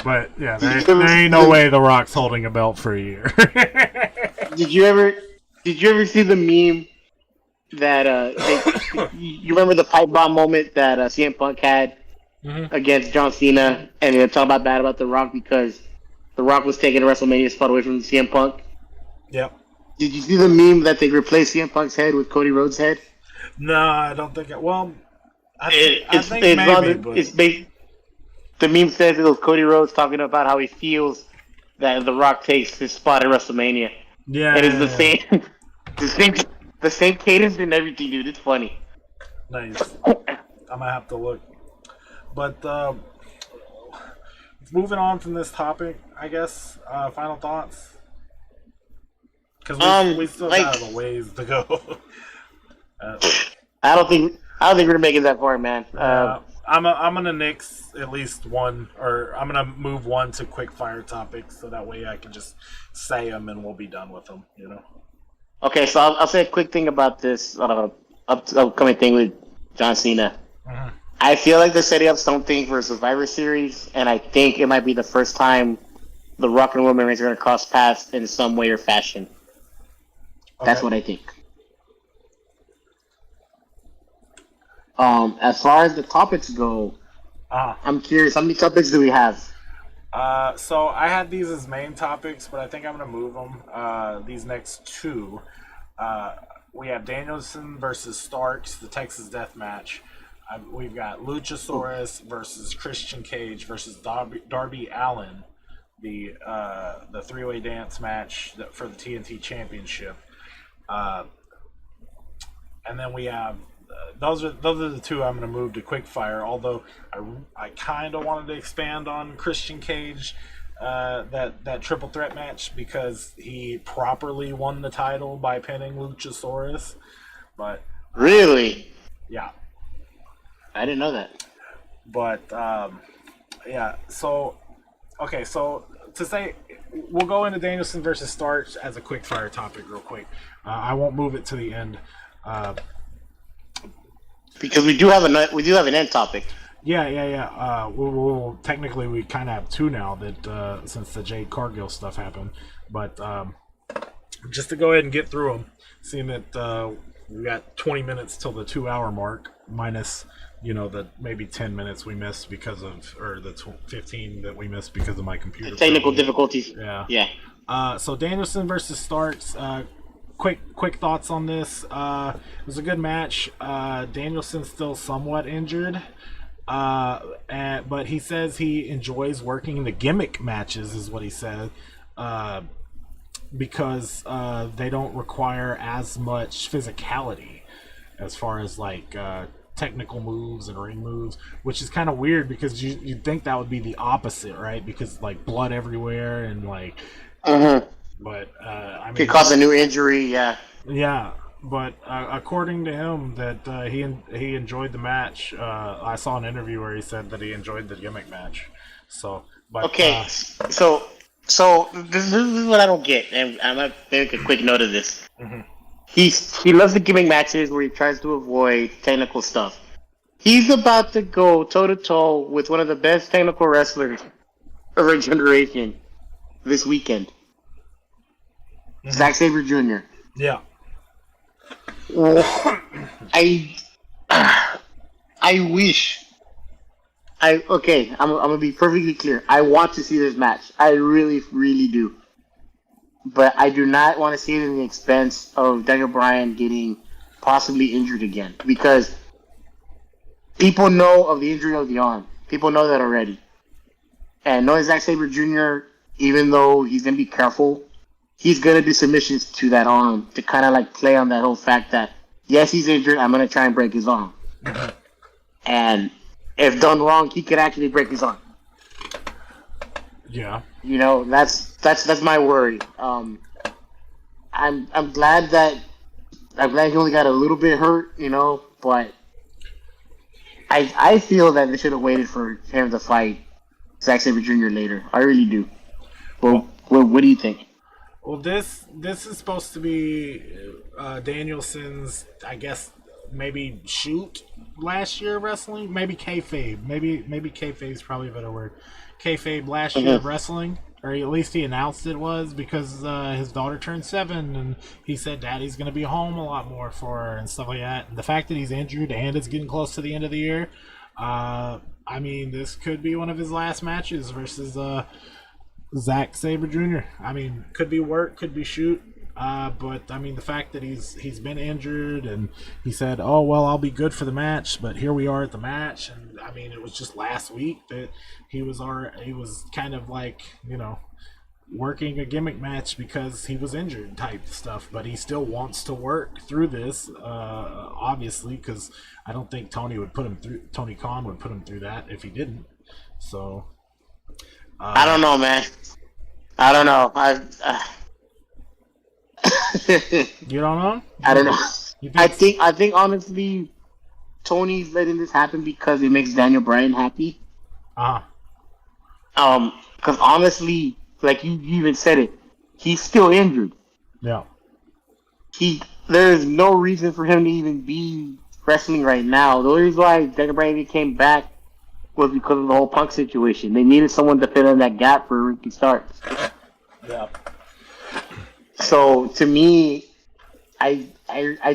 But yeah, there ain't no way The Rock's holding a belt for a year. Did you ever see the meme that you remember the pipe bomb moment that CM Punk had against John Cena, and they were talking bad about The Rock because The Rock was taking a WrestleMania spot away from CM Punk? Yep. Did you see the meme that they replaced CM Punk's head with Cody Rhodes' head? No, I don't think it. Well, I think maybe, but... The meme says it was Cody Rhodes talking about how he feels that The Rock takes his spot at WrestleMania. Yeah, and it's the same cadence and everything, dude. It's funny. Nice. I'm gonna have to look. But moving on from this topic, I guess. Final thoughts. Because we still have a ways to go. I don't think we're gonna make it that far, man. I'm gonna nix at least one, or I'm gonna move one to quick fire topics, so that way I can just say them and we'll be done with them. You know. Okay, so I'll say a quick thing about this upcoming thing with John Cena. Mm-hmm. I feel like they're setting up something for a Survivor Series, and I think it might be the first time the Rock and Roman Reigns are gonna cross paths in some way or fashion. Okay. That's what I think. As far as the topics go, I'm curious, how many topics do we have? So I had these as main topics, but I think I'm going to move them. These next two. We have Danielson versus Starks, the Texas Death Match. We've got Luchasaurus versus Christian Cage versus Darby Allin, the three-way dance match for the TNT Championship. And then we have those are the two I'm going to move to quickfire. Although I kind of wanted to expand on Christian Cage, that triple threat match, because he properly won the title by pinning Luchasaurus. But really, yeah, I didn't know that. But yeah, so okay, so to say, we'll go into Danielson versus Starks as a quick fire topic real quick. I won't move it to the end. Because we do have an end topic. Yeah. We'll technically we kind of have two now that since the Jade Cargill stuff happened. But just to go ahead and get through them, seeing that we got 20 minutes till the 2-hour mark, minus the maybe 10 minutes we missed because of, or the 15 that we missed because of my computer. Technical difficulties. Yeah. So Danielson versus Starks. Quick thoughts on this. It was a good match. Danielson's still somewhat injured, but he says he enjoys working the gimmick matches, is what he said, because they don't require as much physicality as far as like technical moves and ring moves, which is kind of weird because you'd think that would be the opposite, right? Because like blood everywhere and like. But I mean, could cause a new injury, yeah. Yeah, but according to him, that he enjoyed the match. I saw an interview where he said that he enjoyed the gimmick match. So, but okay, so this is what I don't get, and I'm gonna make a quick note of this. Mm-hmm. He loves the gimmick matches where he tries to avoid technical stuff. He's about to go toe to toe with one of the best technical wrestlers of our generation this weekend. Zack Sabre Jr. Yeah. I wish. I'm gonna be perfectly clear. I want to see this match. I really, really do. But I do not want to see it at the expense of Daniel Bryan getting possibly injured again, because people know of the injury of the arm. People know that already. And knowing Zack Sabre Jr., even though he's gonna be careful, he's going to do submissions to that arm to kind of like play on that whole fact that, yes, he's injured, I'm going to try and break his arm. Mm-hmm. And if done wrong, he could actually break his arm. Yeah. That's my worry. I'm glad he only got a little bit hurt, but I feel that they should have waited for him to fight Zack Sabre Jr. later. I really do. Well, what do you think? Well, this is supposed to be Danielson's, I guess, maybe shoot last year of wrestling, maybe kayfabe, maybe kayfabe is probably a better word. Kayfabe last year of wrestling, or at least he announced it was because his daughter turned 7, and he said Daddy's going to be home a lot more for her and stuff like that. And the fact that he's injured and it's getting close to the end of the year, I mean, this could be one of his last matches versus Zack Sabre Jr. I mean, could be work, could be shoot. But I mean, the fact that he's been injured, and he said, "Oh well, I'll be good for the match." But here we are at the match, and I mean, it was just last week that he was kind of like, working a gimmick match because he was injured type stuff. But he still wants to work through this, obviously, because I don't think Tony Khan would put him through that if he didn't. So I don't know, man. I don't know. You don't know? I don't know. I think honestly, Tony's letting this happen because it makes Daniel Bryan happy. Because honestly, like you even said it, he's still injured. Yeah. There's no reason for him to even be wrestling right now. The only reason why Daniel Bryan came back was because of the whole Punk situation. They needed someone to fill in that gap for Ricky Starks. Yeah. So to me, I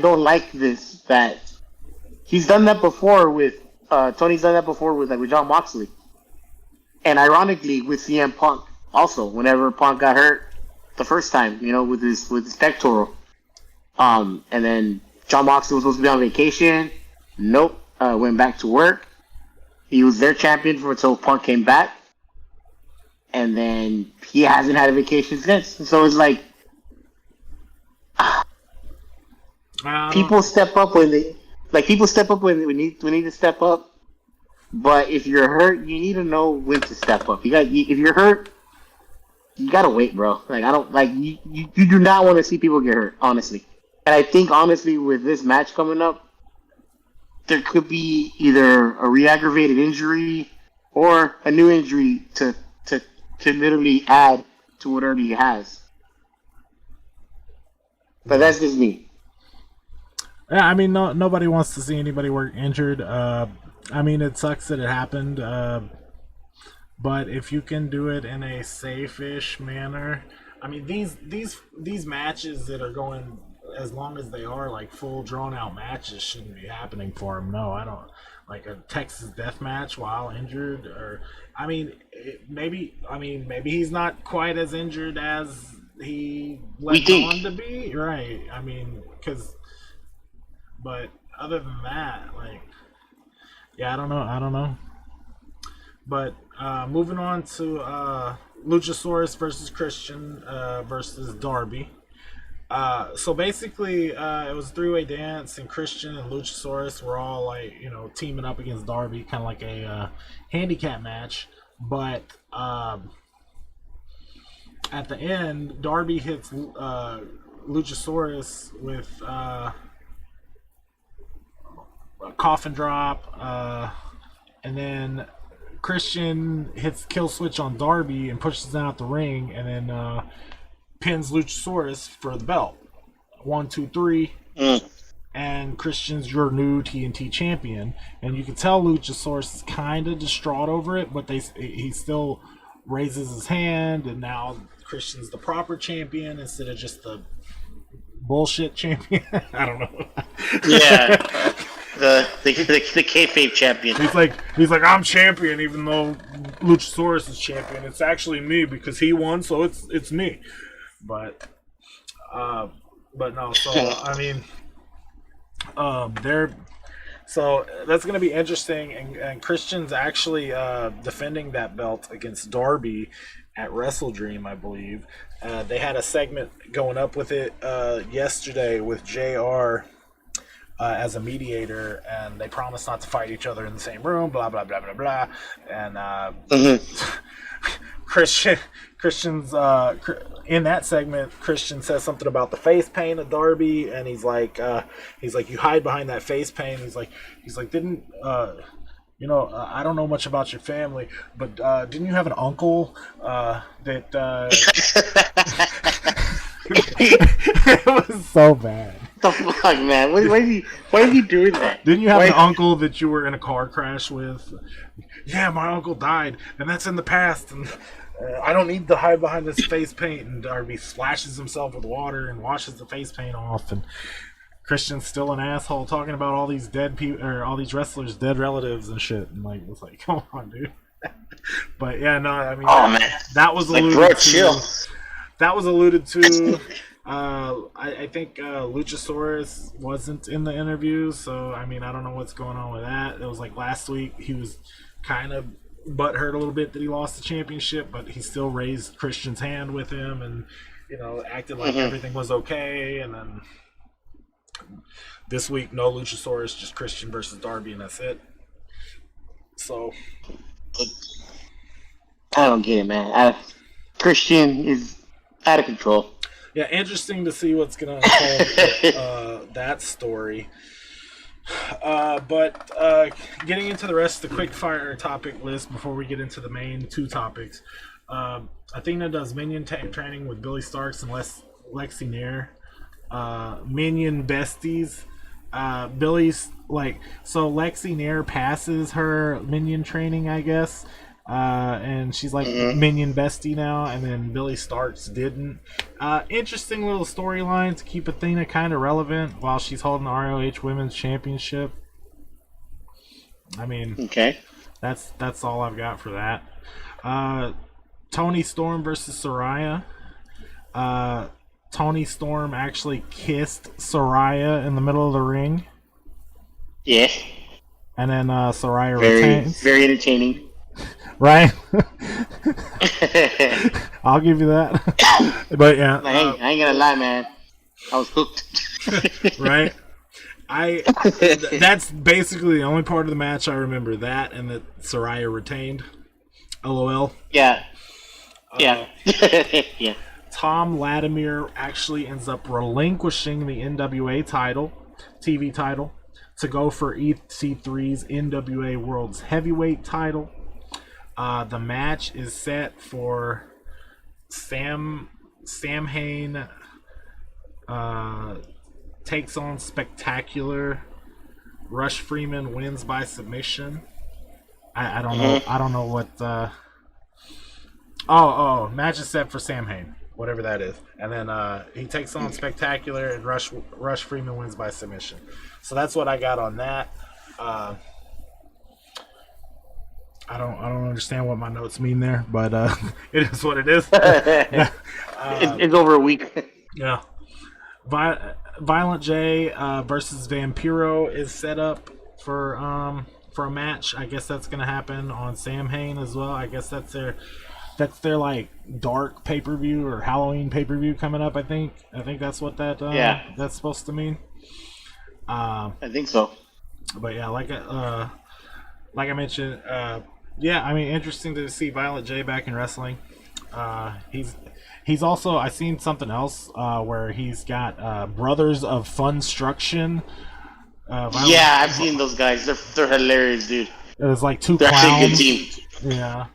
don't like this. That he's done that before with Tony's done that before with John Moxley, and ironically with CM Punk also. Whenever Punk got hurt the first time, with his pectoral, and then John Moxley was supposed to be on vacation. Nope, went back to work. He was their champion until Punk came back, and then he hasn't had a vacation since. So it's like. People step up when they need to step up. But if you're hurt, you need to know when to step up. If you're hurt, you gotta wait, bro. Like I don't like you do not want to see people get hurt, honestly. And I think honestly with this match coming up, there could be either a re-aggravated injury or a new injury to literally add to whatever he has. But that's just me. Yeah, I mean, nobody wants to see anybody work injured. I mean, it sucks that it happened. But if you can do it in a safe-ish manner, I mean, these matches that are going as long as they are, like full drawn-out matches, shouldn't be happening for him. No, I don't. Like a Texas death match while injured, or I mean, maybe he's not quite as injured as he let on to be, right? I mean, but other than that, like, yeah, I don't know. But moving on to Luchasaurus versus Christian versus Darby. So basically, it was a three-way dance, and Christian and Luchasaurus were all like, teaming up against Darby, kind of like a handicap match. But at the end, Darby hits Luchasaurus with a coffin drop, and then Christian hits kill switch on Darby and pushes him out the ring, and then pins Luchasaurus for the belt. 1, 2, 3. And Christian's your new TNT champion. And you can tell Luchasaurus is kind of distraught over it, but he still raises his hand, and now Christian's the proper champion instead of just the bullshit champion. I don't know. Yeah. The kayfabe champion. He's like I'm champion, even though Luchasaurus is champion. It's actually me because he won, so it's me. But no. So I mean, so that's going to be interesting, and Christian's actually defending that belt against Darby at Wrestle Dream, I believe. They had a segment going up with it yesterday with JR. As a mediator, and they promised not to fight each other in the same room, blah blah blah blah blah, and Christian's in that segment, Christian says something about the face paint of Darby, and he's like you hide behind that face paint. He's like didn't I don't know much about your family, but didn't you have an uncle that it was so bad. The fuck, man? Why is he doing that? Didn't you have Why- an uncle that you were in a car crash with? Yeah, my uncle died, and that's in the past, and I don't need to hide behind this face paint. And Darby splashes himself with water and washes the face paint off, and Christian's still an asshole talking about all these dead people or all these wrestlers' dead relatives and shit. And like, it's like, come on, dude. But yeah, no, I mean, Oh man, that was like alluded bro, to. chill. That was alluded to. I think Luchasaurus wasn't in the interview, so I mean, I don't know what's going on with that. It was like last week he was kind of butthurt a little bit that he lost the championship, but he still raised Christian's hand with him and, you know, acted like everything was okay. And then this week, no Luchasaurus, just Christian versus Darby, and that's it. So I don't get it, man. Christian is out of control. yeah, interesting to see what's going to unfold with that story. But getting into the rest of the quick fire topic list before we get into the main two topics. Athena does minion training with Billy Starks and Lexi Nair. Minion besties. Billy's like, so Lexi Nair passes her minion training, I guess. And she's like minion bestie now, and then Billy Starks didn't. Interesting little storyline to keep Athena kind of relevant while she's holding the ROH Women's Championship. I mean, Okay. that's all I've got for that. Tony Storm versus Saraya. Tony Storm actually kissed Saraya in the middle of the ring, Yeah. and then Saraya Very, retains. very entertaining. Right? I'll give you that. But yeah, I ain't gonna lie, man. I was hooked. right? That's basically the only part of the match I remember. That and that Saraya retained. LOL. Yeah. Yeah. Yeah. Tom Latimer actually ends up relinquishing the NWA title, TV title, to go for EC3's NWA World's Heavyweight title. The match is set for Sam Hain takes on Spectacular. Rush Freeman wins by submission. I don't know. I don't know what. Match is set for Sam Hain, whatever that is, and then he takes on Spectacular, and Rush Freeman wins by submission. So that's what I got on that. I don't understand what my notes mean there, but it is what it is. It's over a week. Yeah. Violent J versus Vampiro is set up for a match. I guess that's gonna happen on Sam Hain as well. I guess that's their like dark pay-per-view or Halloween pay-per-view coming up. I think that's what that's supposed to mean. I think so. But yeah, like I mentioned, yeah, I mean, interesting to see Violent J back in wrestling. He's also, I seen something else where he's got Brothers of Funstruction. Yeah, I've seen those guys. They're hilarious, dude. It was like two They're clowns. actually a good team. Yeah,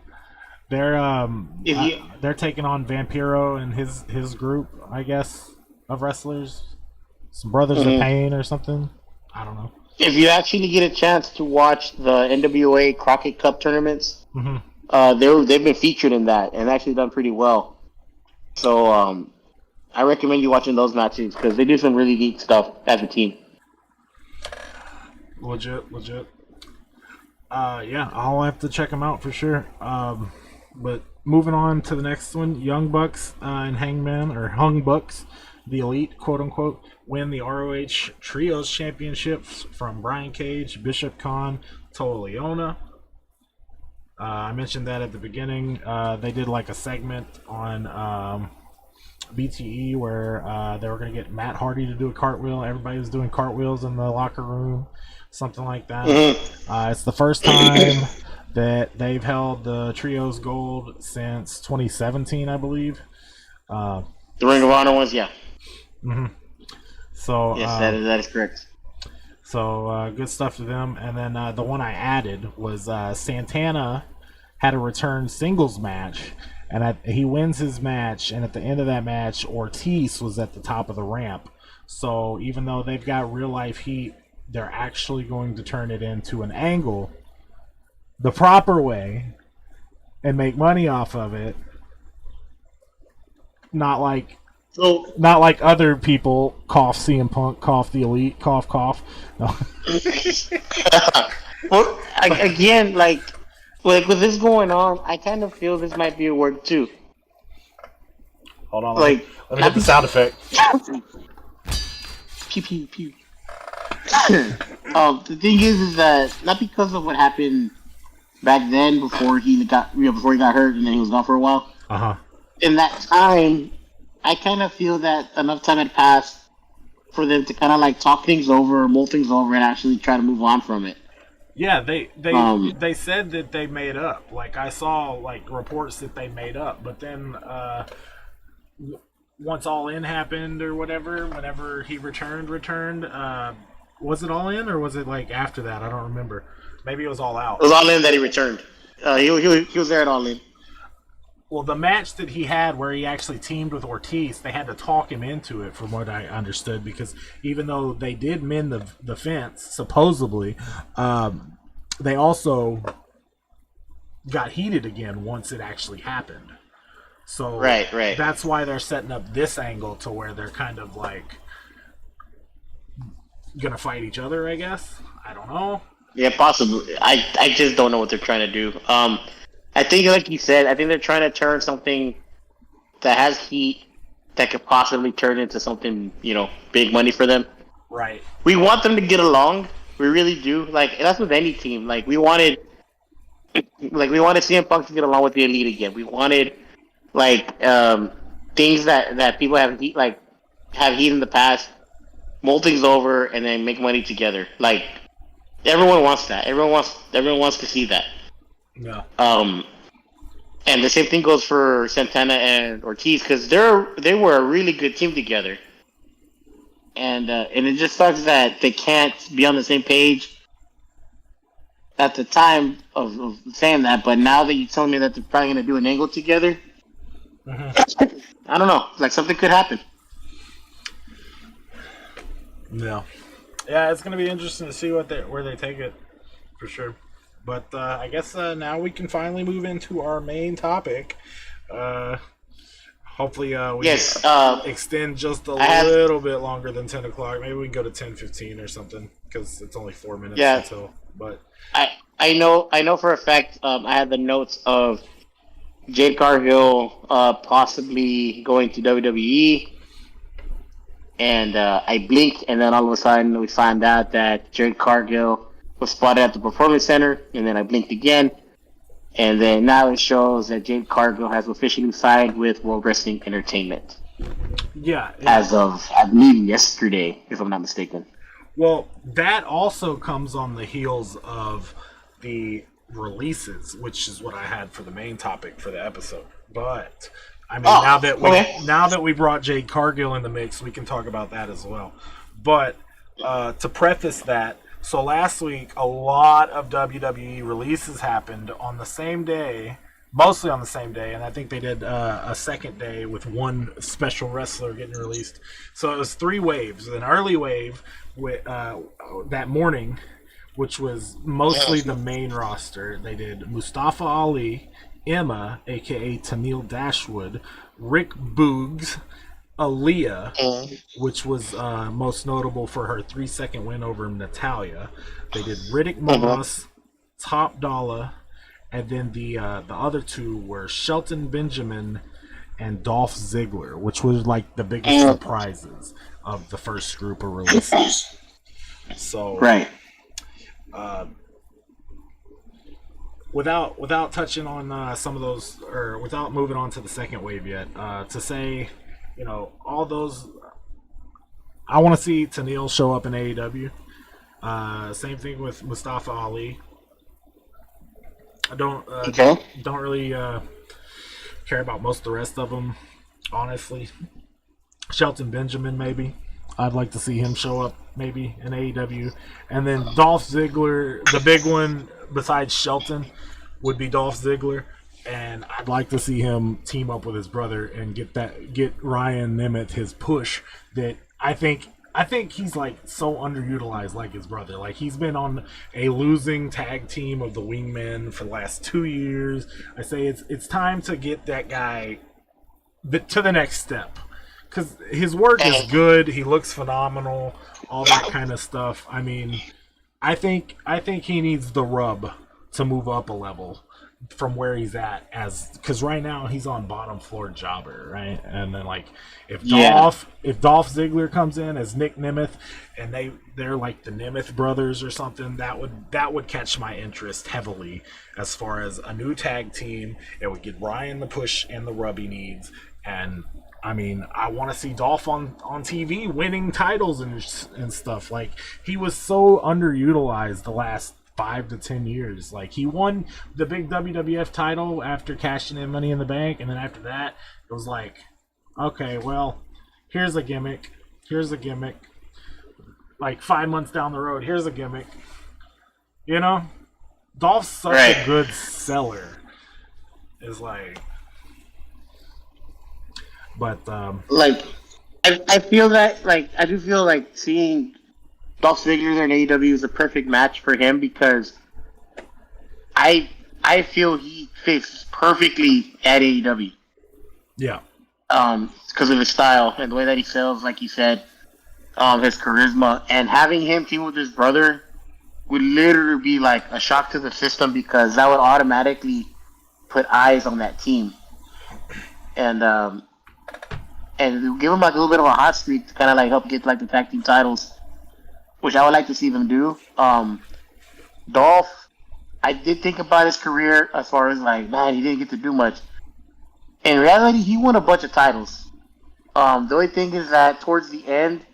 they're taking on Vampiro and his group, I guess, of wrestlers. Some Brothers of Pain or something. I don't know. If you actually get a chance to watch the NWA Crockett Cup tournaments, they've been featured in that and actually done pretty well. So I recommend you watching those matches because they do some really neat stuff as a team. Legit. Yeah, I'll have to check them out for sure. But moving on to the next one, Young Bucks and Hangman, or Hung Bucks, the Elite, quote unquote, win the ROH Trios Championships from Brian Cage, Bishop Khan, Toa Leona. I mentioned that at the beginning. They did like a segment on BTE where they were going to get Matt Hardy to do a cartwheel. Everybody was doing cartwheels in the locker room, something like that. It's the first time that they've held the Trios Gold since 2017, I believe. The Ring of Honor ones, yeah. So yes, that is correct. So good stuff to them. And then the one I added was Santana had a return singles match, and he wins his match. And at the end of that match, Ortiz was at the top of the ramp. So even though they've got real life heat, they're actually going to turn it into an angle the proper way and make money off of it. Not like other people, cough CM Punk, cough the Elite, cough cough. No. Well, again, like with this going on, I kind of feel this might be a word too. Hold on, Like, let me hit the sound effect. Pew pew pew. The thing is that not because of what happened back then before he got hurt and then he was gone for a while. In that time, I kind of feel that enough time had passed for them to kind of like talk things over, mull things over, and actually try to move on from it. Yeah, they said that they made up. Like I saw like reports that they made up, but then once All In happened or whatever, whenever he returned, was it All In or was it like after that? I don't remember. Maybe it was All Out. It was All In that he returned. He was there at All In. Well, the match that he had where he actually teamed with Ortiz, they had to talk him into it, from what I understood, because even though they did mend the fence, supposedly, they also got heated again once it actually happened. So right. That's why they're setting up this angle to where they're kind of like going to fight each other, I guess. I don't know. Yeah, possibly. I just don't know what they're trying to do. I think, like you said, I think they're trying to turn something that has heat that could possibly turn into something, big money for them. Right. We want them to get along. We really do. Like, that's with any team. Like, we wanted CM Punk to get along with the Elite again. We wanted, things that people have heat in the past, mull things over, and then make money together. Like, everyone wants that. Everyone wants to see that. Yeah. And the same thing goes for Santana and Ortiz because they were a really good team together. And it just sucks that they can't be on the same page at the time of saying that. But now that you told me that they're probably going to do an angle together, I don't know. Like something could happen. Yeah. Yeah, it's going to be interesting to see where they take it, for sure. But I guess now we can finally move into our main topic. Hopefully we can extend just a little bit longer than 10 o'clock. Maybe we can go to 10:15 or something because it's only 4 minutes until. But I know for a fact I had the notes of Jade Cargill possibly going to WWE. And I blinked, and then all of a sudden we find out that Jade Cargill was spotted at the Performance Center, and then I blinked again, and then now it shows that Jade Cargill has officially signed with World Wrestling Entertainment. Yeah. As of, I believe, yesterday, if I'm not mistaken. Well, that also comes on the heels of the releases, which is what I had for the main topic for the episode. But I mean, now that we brought Jade Cargill in the mix, we can talk about that as well. But to preface that. So last week, a lot of WWE releases happened on the same day, mostly on the same day, and I think they did a second day with one special wrestler getting released. So it was 3 waves. An early wave with, that morning, which was mostly the main roster. They did Mustafa Ali, Emma, a.k.a. Tennille Dashwood, Rick Boogs, Aaliyah, which was most notable for her 3-second win over Natalia. They did Riddick Moss, Top Dollar, and then the other 2 were Shelton Benjamin and Dolph Ziggler, which was like the biggest surprises of the first group of releases. So, right. Without touching on some of those, or without moving on to the second wave yet, to say, all those, I want to see Tennille show up in AEW. Same thing with Mustafa Ali. I don't really care about most of the rest of them, honestly. Shelton Benjamin, maybe. I'd like to see him show up maybe in AEW. And then Dolph Ziggler, the big one besides Shelton would be Dolph Ziggler. And I'd like to see him team up with his brother and get Ryan Nemeth his push that I think I think he's like so underutilized, like his brother. Like he's been on a losing tag team of the Wingmen for the last 2 years. I say it's time to get that guy to the next step because his work is good. He looks phenomenal. All that kind of stuff. I mean, I think he needs the rub to move up a level from where he's at, as because right now he's on bottom floor jobber, right? And then like if Dolph Ziggler comes in as Nick Nemeth and they're like the Nemeth brothers or something, that would catch my interest heavily as far as a new tag team. It would get Ryan the push and the rub he needs. And I mean, I want to see Dolph on TV winning titles and stuff. Like he was so underutilized the last 5 to 10 years. Like he won the big WWF title after cashing in Money in the Bank, and then after that it was like, okay, well, here's a gimmick. Like 5 months down the road, here's a gimmick. You know, Dolph's such a good seller. Is like, but like I feel that I do feel like seeing Dolph Ziggler in AEW is a perfect match for him because I feel he fits perfectly at AEW. Yeah. Because of his style and the way that he sells, like you said, his charisma, and having him team with his brother would literally be like a shock to the system because that would automatically put eyes on that team, and give him like a little bit of a hot streak to kind of like help get like the tag team titles, which I would like to see them do. Dolph, I did think about his career as far as like, man, he didn't get to do much. In reality, he won a bunch of titles. The only thing is that towards the end,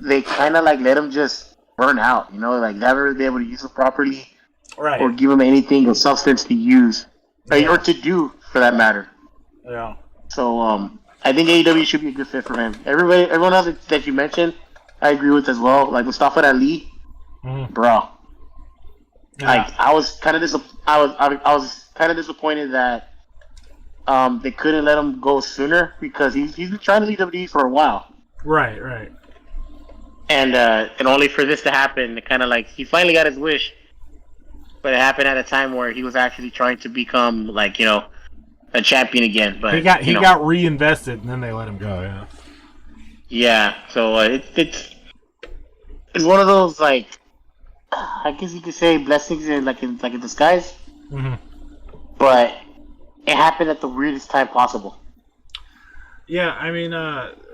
they kind of like let him just burn out, you know, like never be able to use him properly, right, or give him anything of substance to use, or to do for that matter. Yeah. So I think AEW should be a good fit for him. Everyone else that you mentioned, I agree with as well. Like Mustafa Ali, bro. Yeah. Like I was kind of disappointed that they couldn't let him go sooner because he's been trying to leave WWE for a while. Right. And only for this to happen, kind of like he finally got his wish, but it happened at a time where he was actually trying to become like, you know, a champion again. But he got reinvested and then they let him go. Yeah. Yeah. So it's one of those like, I guess you could say blessings in disguise. Mm-hmm. But it happened at the weirdest time possible. Yeah, I mean,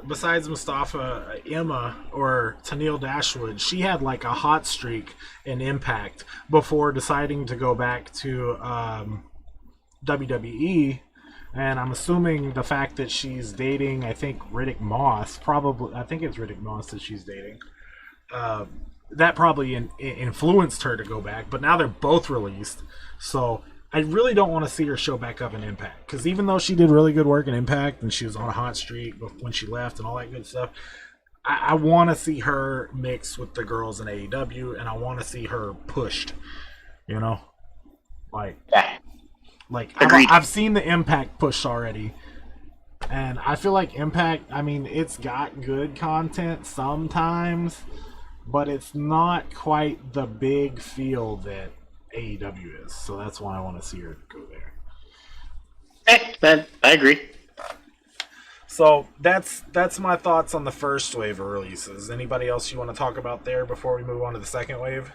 besides Mustafa, Emma or Tennille Dashwood, she had like a hot streak in Impact before deciding to go back to WWE. And I'm assuming the fact that she's dating, I think, Riddick Moss, I think it's Riddick Moss that she's dating, that probably influenced her to go back. But now they're both released, so I really don't want to see her show back up in Impact. Because even though she did really good work in Impact and she was on a hot streak when she left and all that good stuff, I want to see her mix with the girls in AEW, and I want to see her pushed, you know? I've seen the Impact push already, and I feel like Impact, I mean, it's got good content sometimes, but it's not quite the big feel that AEW is. So that's why I want to see her go there. Man, I agree. So that's my thoughts on the first wave of releases. Anybody else you want to talk about there before we move on to the second wave?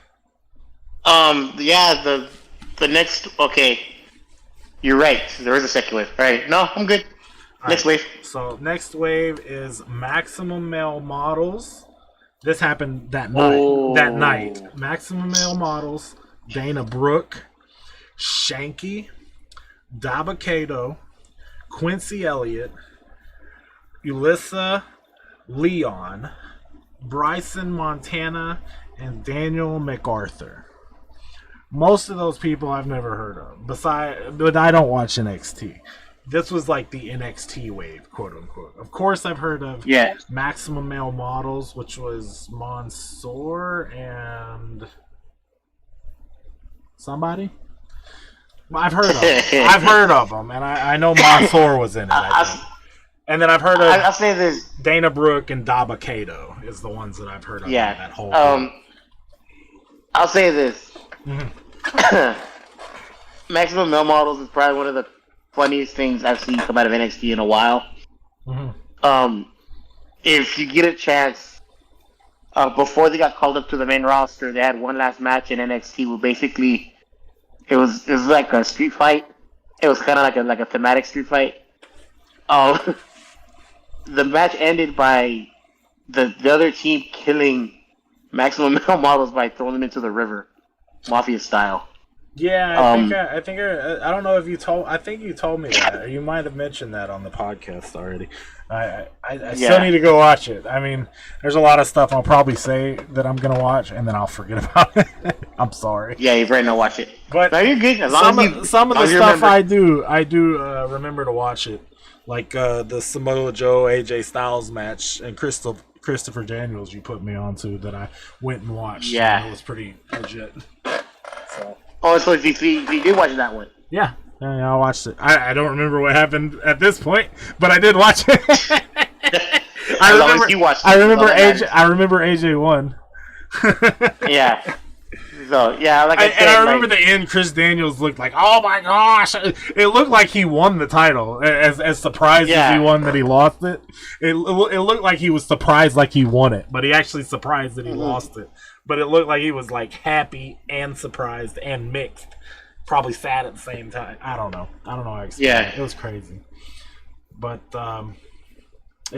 Yeah, the next, okay. You're right. There is a second wave. All right. No, I'm good. Next wave. So next wave is Maximum Male Models. This happened that night. Maximum Male Models, Dana Brooke, Shanky, Dabba-Kato, Quincy Elliott, Ulyssa Leon, Bryson Montana, and Daniel MacArthur. Most of those people I've never heard of. But I don't watch NXT. This was like the NXT wave, quote unquote. Of course, I've heard of Maximum Male Models, which was Mansoor and somebody. I've heard of them, and I know Mansoor was in it. And then I've heard of I'll say this. Dana Brooke and Daba Kato is the ones that I've heard of. Yeah. That whole group. I'll say this. Mm-hmm. Maximum Male Models is probably one of the funniest things I've seen come out of NXT in a while. Mm-hmm. If you get a chance, before they got called up to the main roster, they had one last match in NXT where basically it was like a street fight. It was kind of like a thematic street fight. The match ended by the other team killing Maximum Male Models by throwing them into the river, Mafia style. Yeah, I think I don't know if you told. I think you told me that, or you might have mentioned that on the podcast already. I still need to go watch it. I mean, there's a lot of stuff I'll probably say that I'm gonna watch, and then I'll forget about it. I'm sorry. Yeah, you've already know watch it. But no, you're good. Some of the stuff remember. I do remember to watch it, like the Samoa Joe AJ Styles match and Christopher Daniels you put me onto that I went and watched. Yeah, it was pretty legit. So. Oh, so you did watch that one? Yeah, I watched it. I don't remember what happened at this point, but I did watch it. I remember AJ won. Yeah. So yeah, like I said, and I remember the end. Chris Daniels looked like, oh my gosh! It looked like he won the title. As surprised as he won that he lost it. It looked like he was surprised like he won it, but he actually surprised that he lost it. But it looked like he was like happy and surprised and mixed, probably sad at the same time. I don't know how to explain it. It was crazy. But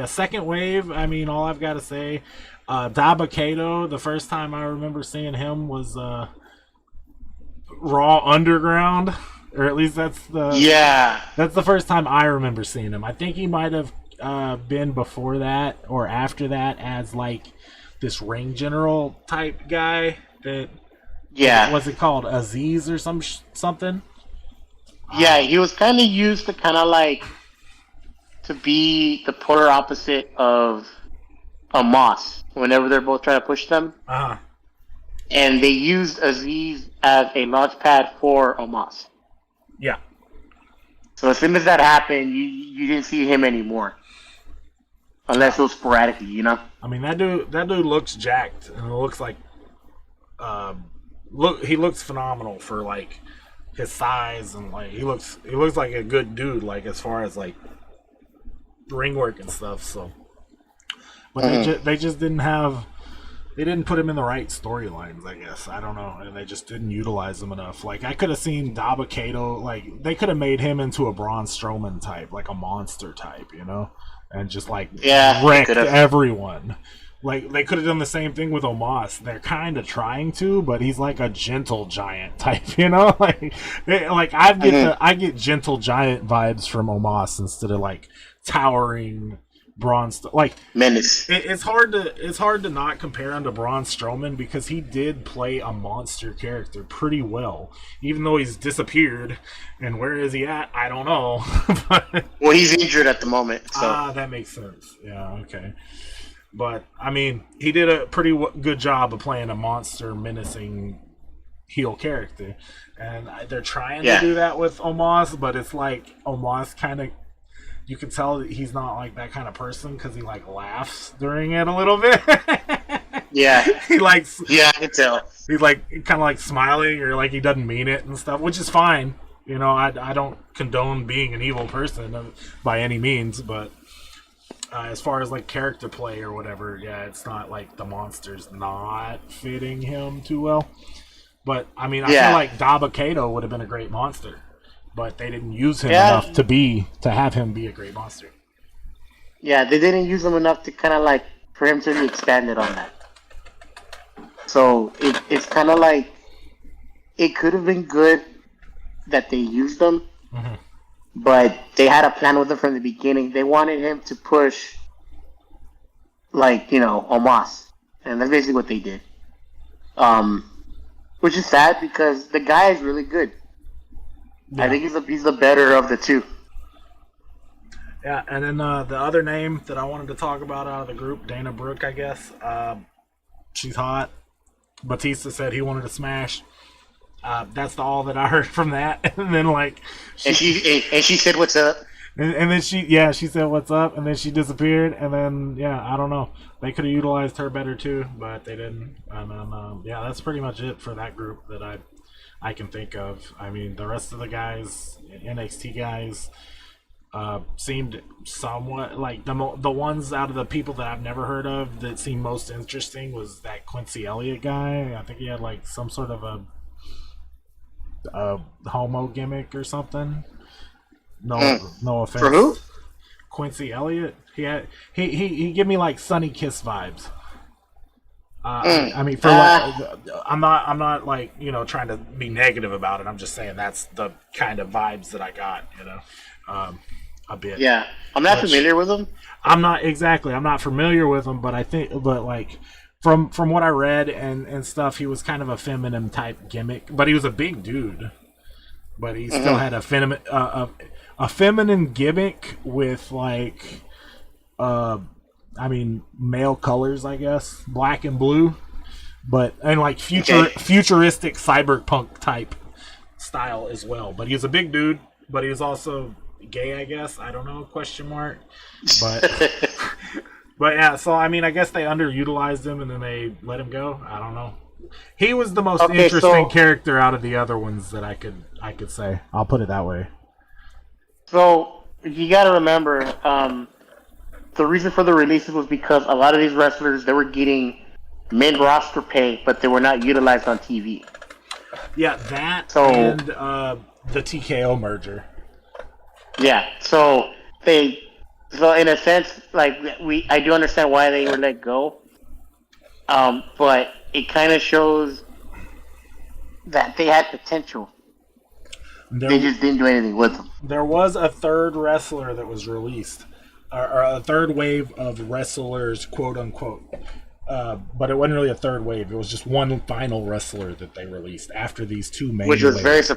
second wave. I mean, all I've got to say. Daba Kato, the first time I remember seeing him was Raw Underground, or at least that's the first time I remember seeing him. I think he might have been before that or after that as like this ring general type guy that was it called Aziz or something? Yeah, he was kind of used to kind of like to be the polar opposite of Moss whenever they're both trying to push them. And they used Aziz as a launch pad for Omos. Yeah. So as soon as that happened, you didn't see him anymore. Unless it was sporadically, you know? I mean, that dude looks jacked. And it looks like... he looks phenomenal for, like, his size. And, like, he looks like a good dude, like, as far as, like, ring work and stuff, so... But they just didn't have... They didn't put him in the right storylines, I guess. I don't know. And they just didn't utilize him enough. Like, I could have seen Daba Kato, like, they could have made him into a Braun Strowman type, like a monster type, you know? And just, like, wrecked everyone. Like, they could have done the same thing with Omos. They're kind of trying to, but he's like a gentle giant type, you know? I get gentle giant vibes from Omos instead of, like, towering... Braun like menace. It's hard to not compare him to Braun Strowman because he did play a monster character pretty well, even though he's disappeared. And where is he at? I don't know. Well, he's injured at the moment. So. That makes sense. Yeah, okay. But I mean, he did a pretty good job of playing a monster, menacing heel character, and they're trying to do that with Omos, but it's like Omos kind of. You can tell that he's not like that kind of person because he like laughs during it a little bit. Yeah, he likes. Yeah, I can tell. He's like kind of like smiling or like he doesn't mean it and stuff, which is fine. You know, I don't condone being an evil person by any means, but as far as like character play or whatever, yeah, it's not like the monster's not fitting him too well. But I mean, I feel like Daba Kato would have been a great monster. But they didn't use him enough to have him be a great monster. Yeah, they didn't use him enough to kind of like for him to be expanded on that. So it's kind of like it could have been good that they used him, but they had a plan with him from the beginning. They wanted him to push, like Omos, and that's basically what they did. Which is sad because the guy is really good. Yeah. I think he's the better of the two. Yeah, and then the other name that I wanted to talk about out of the group, Dana Brooke, I guess. She's hot. Batista said he wanted to smash. That's all that I heard from that. And then she said, "What's up?" And then she said what's up, and then she disappeared, and then I don't know. They could have utilized her better too, but they didn't. And then that's pretty much it for that group that I can think of. I mean, the rest of the guys, NXT guys, seemed somewhat like the ones out of the people that I've never heard of that seemed most interesting was that Quincy Elliott guy. I think he had like some sort of a homo gimmick or something. No offense. For who? Quincy Elliott. He gave me like Sunny Kiss vibes. I mean, I'm not like trying to be negative about it. I'm just saying that's the kind of vibes that I got. A bit. Yeah, I'm not familiar with him. I'm not familiar with him, but like from what I read and stuff, he was kind of a feminine type gimmick, but he was a big dude. But he still had a feminine gimmick with like, male colors, I guess, black and blue, and like futuristic cyberpunk type style as well. But he was a big dude, but he was also gay, I guess. I don't know, question mark. But but yeah, so I mean, I guess they underutilized him and then they let him go. I don't know. He was the most interesting character out of the other ones that I could say. I'll put it that way. So you got to remember, the reason for the releases was because a lot of these wrestlers, they were getting main roster pay, but they were not utilized on TV. Yeah, and the TKO merger. Yeah, so in a sense, like I do understand why they were let go, but it kind of shows that they had potential. They just didn't do anything with them. There was a third wrestler that was released, or a third wave of wrestlers, quote unquote. But it wasn't really a third wave. It was just one final wrestler that they released after these two main which was waves.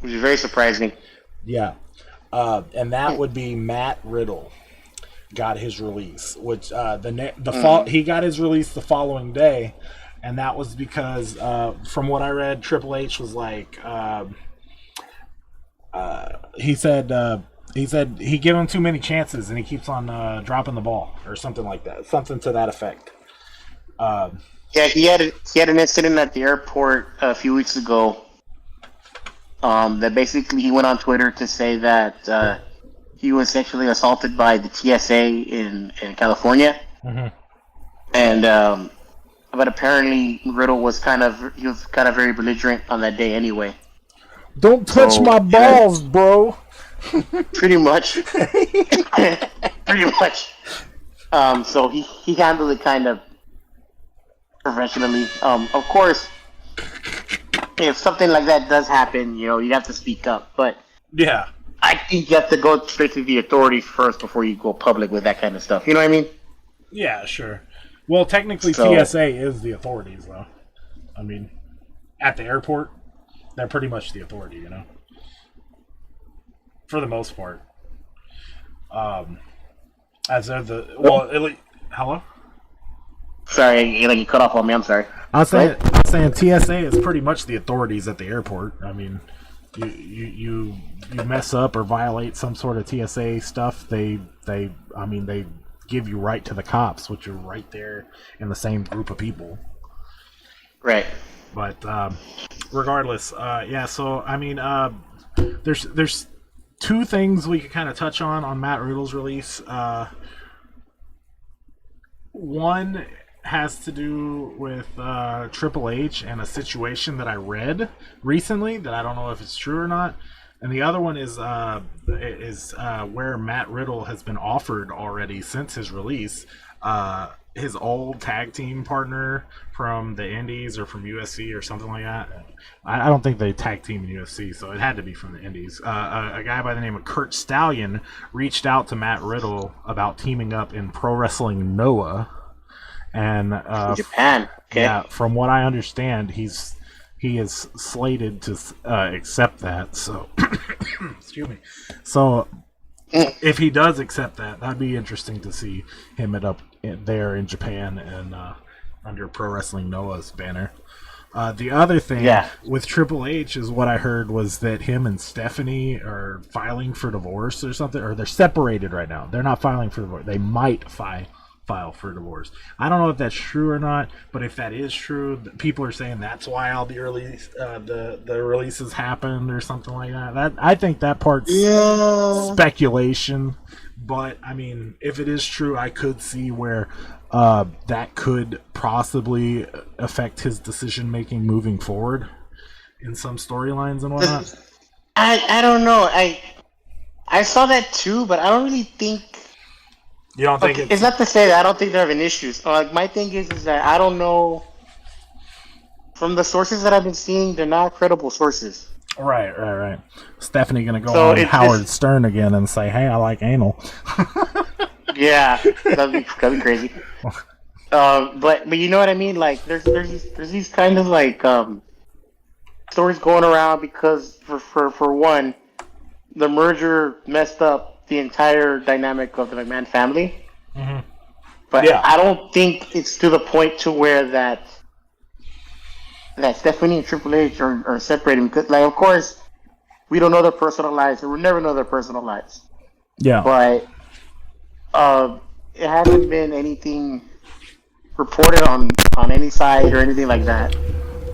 very surprising. Yeah, and that would be Matt Riddle got his release, which he got his release the following day, and that was because from what I read, Triple H was like. He said he gave him too many chances and he keeps on dropping the ball or something like that, something to that effect. He had an incident at the airport a few weeks ago. That basically he went on Twitter to say that he was sexually assaulted by the TSA in California, and but apparently Riddle was kind of very belligerent on that day anyway. Don't touch my balls, bro. Pretty much. Pretty much. So he handled it kind of professionally. Of course, if something like that does happen, you have to speak up. But yeah, I think you have to go straight to the authorities first before you go public with that kind of stuff. You know what I mean? Yeah, sure. Well, technically, TSA is the authorities, though. I mean, at the airport. They're pretty much the authority, for the most part. As they're hello? Sorry, you cut off on me. I'm sorry. I was saying TSA is pretty much the authorities at the airport. I mean, you mess up or violate some sort of TSA stuff, they give you right to the cops, which are right there in the same group of people. Right. But regardless, so I mean, there's two things we could kind of touch on Matt Riddle's release. One has to do with Triple H and a situation that I read recently that I don't know if it's true or not, and the other one is where Matt Riddle has been offered already since his release. His old tag team partner from the Indies or from UFC or something like that. I don't think they tag team in UFC, so it had to be from the Indies. A guy by the name of Kurt Stallion reached out to Matt Riddle about teaming up in Pro Wrestling Noah, and Japan. Okay. Yeah, from what I understand, he is slated to accept that. So, excuse me. So, if he does accept that, that'd be interesting to see him there in Japan and under Pro Wrestling Noah's banner. The other thing Yeah. with Triple H is what I heard was that him and Stephanie are filing for divorce or something, or they're separated right now. They're not filing for divorce. They might file for divorce. I don't know if that's true or not, but if that is true, people are saying that's why all the the releases happened or something like that. I think that part's speculation, but I mean, if it is true, I could see where that could possibly affect his decision making moving forward in some storylines and whatnot. I don't know. I saw that too, but I don't really think. You don't think it's not to say that I don't think they're having issues. Like my thing is that I don't know. From the sources that I've been seeing, they're not credible sources. Right. Stephanie gonna go on Howard Stern again and say, "Hey, I like anal." Yeah, that'd be crazy. But you know what I mean? Like there's these kind of like stories going around because for one, the merger messed up the entire dynamic of the McMahon family. Mm-hmm. But yeah. I don't think it's to the point to where that Stephanie and Triple H are separating. Because, like, of course, we don't know their personal lives, and we'll never know their personal lives. Yeah. But it hasn't been anything reported on any side or anything like that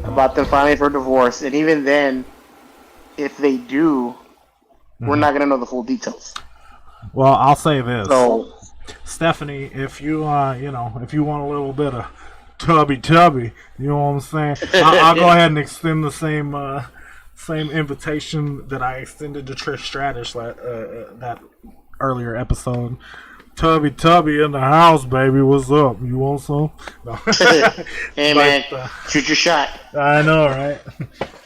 about them filing for divorce. And even then, if they do, we're not going to know the full details. Well, I'll say this. So, Stephanie, if you if you want a little bit of tubby, you know what I'm saying? I'll go ahead and extend the same invitation that I extended to Trish Stratus that earlier episode. Tubby in the house, baby. What's up? You want some? No. Hey, man, shoot your shot. I know, right?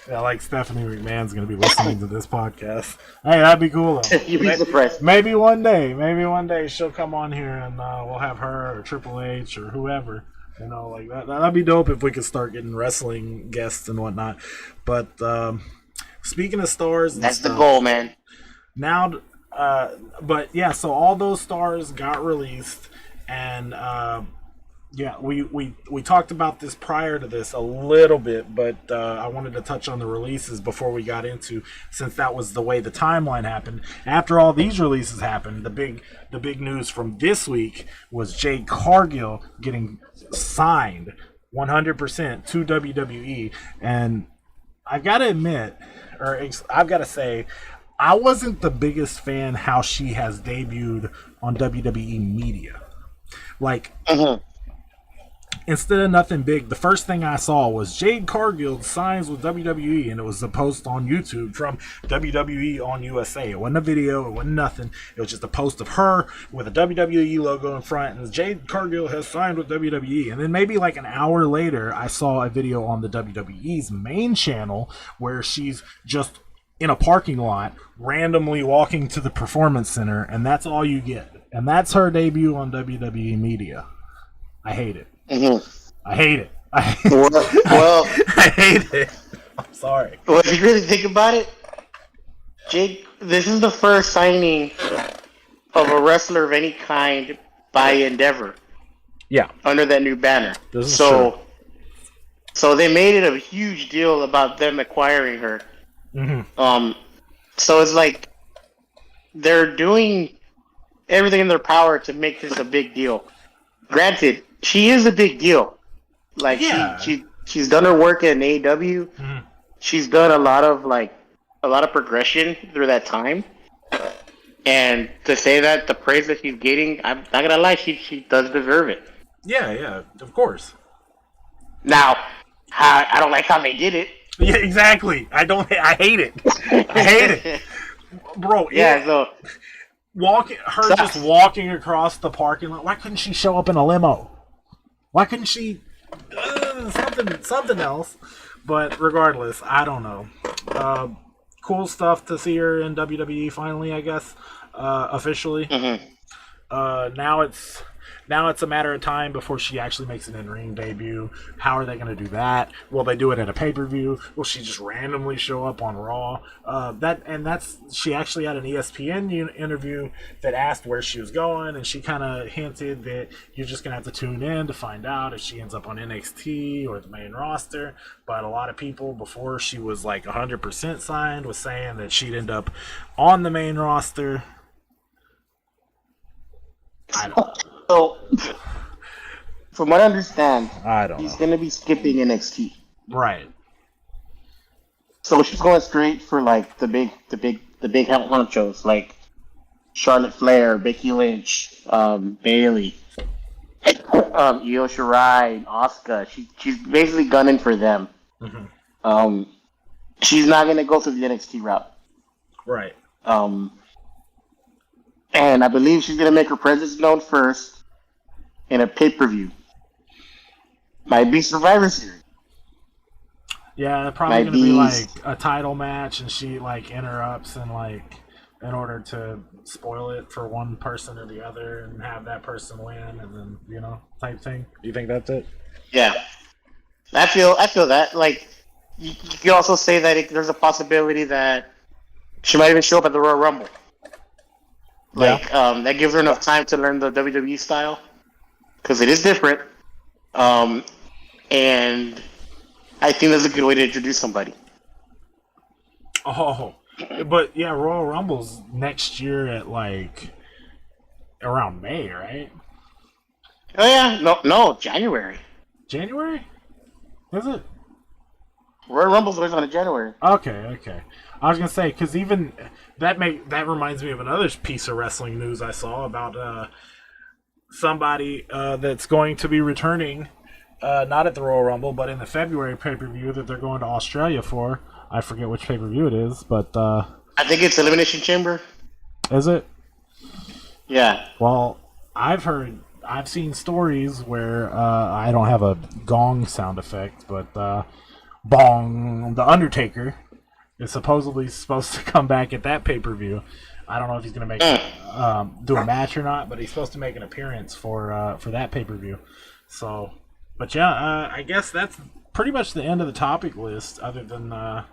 Yeah, like Stephanie McMahon's going to be listening to this podcast. Hey, that'd be cool, though. You'd be surprised. Maybe one day she'll come on here and we'll have her or Triple H or whoever. You know, like that. That'd be dope if we could start getting wrestling guests and whatnot. But speaking of stars, that's the goal, man. Now, but yeah, so all those stars got released, and yeah, we talked about this prior to this a little bit, but I wanted to touch on the releases before we got into, since that was the way the timeline happened. After all these releases happened, the big news from this week was Jade Cargill getting signed 100% to WWE, and I've got to admit, or I've got to say, I wasn't the biggest fan how she has debuted on WWE media. Like, instead of nothing big, the first thing I saw was Jade Cargill signs with WWE, and it was a post on YouTube from WWE on USA. It wasn't a video, it wasn't nothing. It was just a post of her with a WWE logo in front, and Jade Cargill has signed with WWE. And then maybe like an hour later, I saw a video on the WWE's main channel where she's just in a parking lot, randomly walking to the Performance Center, and that's all you get. And that's her debut on WWE media. I hate it. I hate it. Well, I hate it. I'm sorry. Well, if you really think about it, Jake, this is the first signing of a wrestler of any kind by Endeavor. Yeah. Under that new banner. This is true. So they made it a huge deal about them acquiring her. So it's like they're doing everything in their power to make this a big deal. Granted, she is a big deal. Like she's done her work in AEW. She's done a lot of progression through that time. And to say that the praise that she's getting, I'm not gonna lie, she does deserve it. Yeah, of course. Now, I don't like how they did it. Yeah, exactly. I hate it. I hate it, bro. Yeah. So just walking across the parking lot. Why couldn't she show up in a limo? Why couldn't she something else? But regardless, I don't know. Cool stuff to see her in WWE finally, I guess. Officially. Now Now it's a matter of time before she actually makes an in-ring debut. How are they going to do that? Will they do it at a pay-per-view? Will she just randomly show up on Raw? She actually had an ESPN interview that asked where she was going, and she kind of hinted that you're just going to have to tune in to find out if she ends up on NXT or the main roster. But a lot of people, before she was like 100% signed, was saying that she'd end up on the main roster. I don't know. So, from what I understand, he's going to be skipping NXT. Right. So she's going straight for like the big honchos, like Charlotte Flair, Becky Lynch, Bailey, Io Shirai, and Asuka. She's basically gunning for them. Mm-hmm. She's not going to go through the NXT route. Right. And I believe she's going to make her presence known first in a pay-per-view. Might be Survivor Series. Yeah, probably going to be like a title match, and she like interrupts and like in order to spoil it for one person or the other and have that person win, and then type thing. Do you think that's it? Yeah, I feel that. Like you can also say that there's a possibility that she might even show up at the Royal Rumble. Like, that gives her enough time to learn the WWE style, because it is different. And I think that's a good way to introduce somebody. Oh, but yeah, Royal Rumble's next year at like around May, right? Oh yeah, no, January. January? Is it? Royal Rumble's always on January. Okay. I was gonna say, because even that reminds me of another piece of wrestling news I saw about somebody that's going to be returning, not at the Royal Rumble, but in the February pay-per-view that there going to Australia for. I forget which pay-per-view it is, but I think it's Elimination Chamber. Is it? Yeah. Well, I've seen stories where I don't have a gong sound effect, but bong, the Undertaker is supposedly supposed to come back at that pay-per-view. I don't know if he's going to make do a match or not, but he's supposed to make an appearance for that pay-per-view. So, but yeah, I guess that's pretty much the end of the topic list, other than that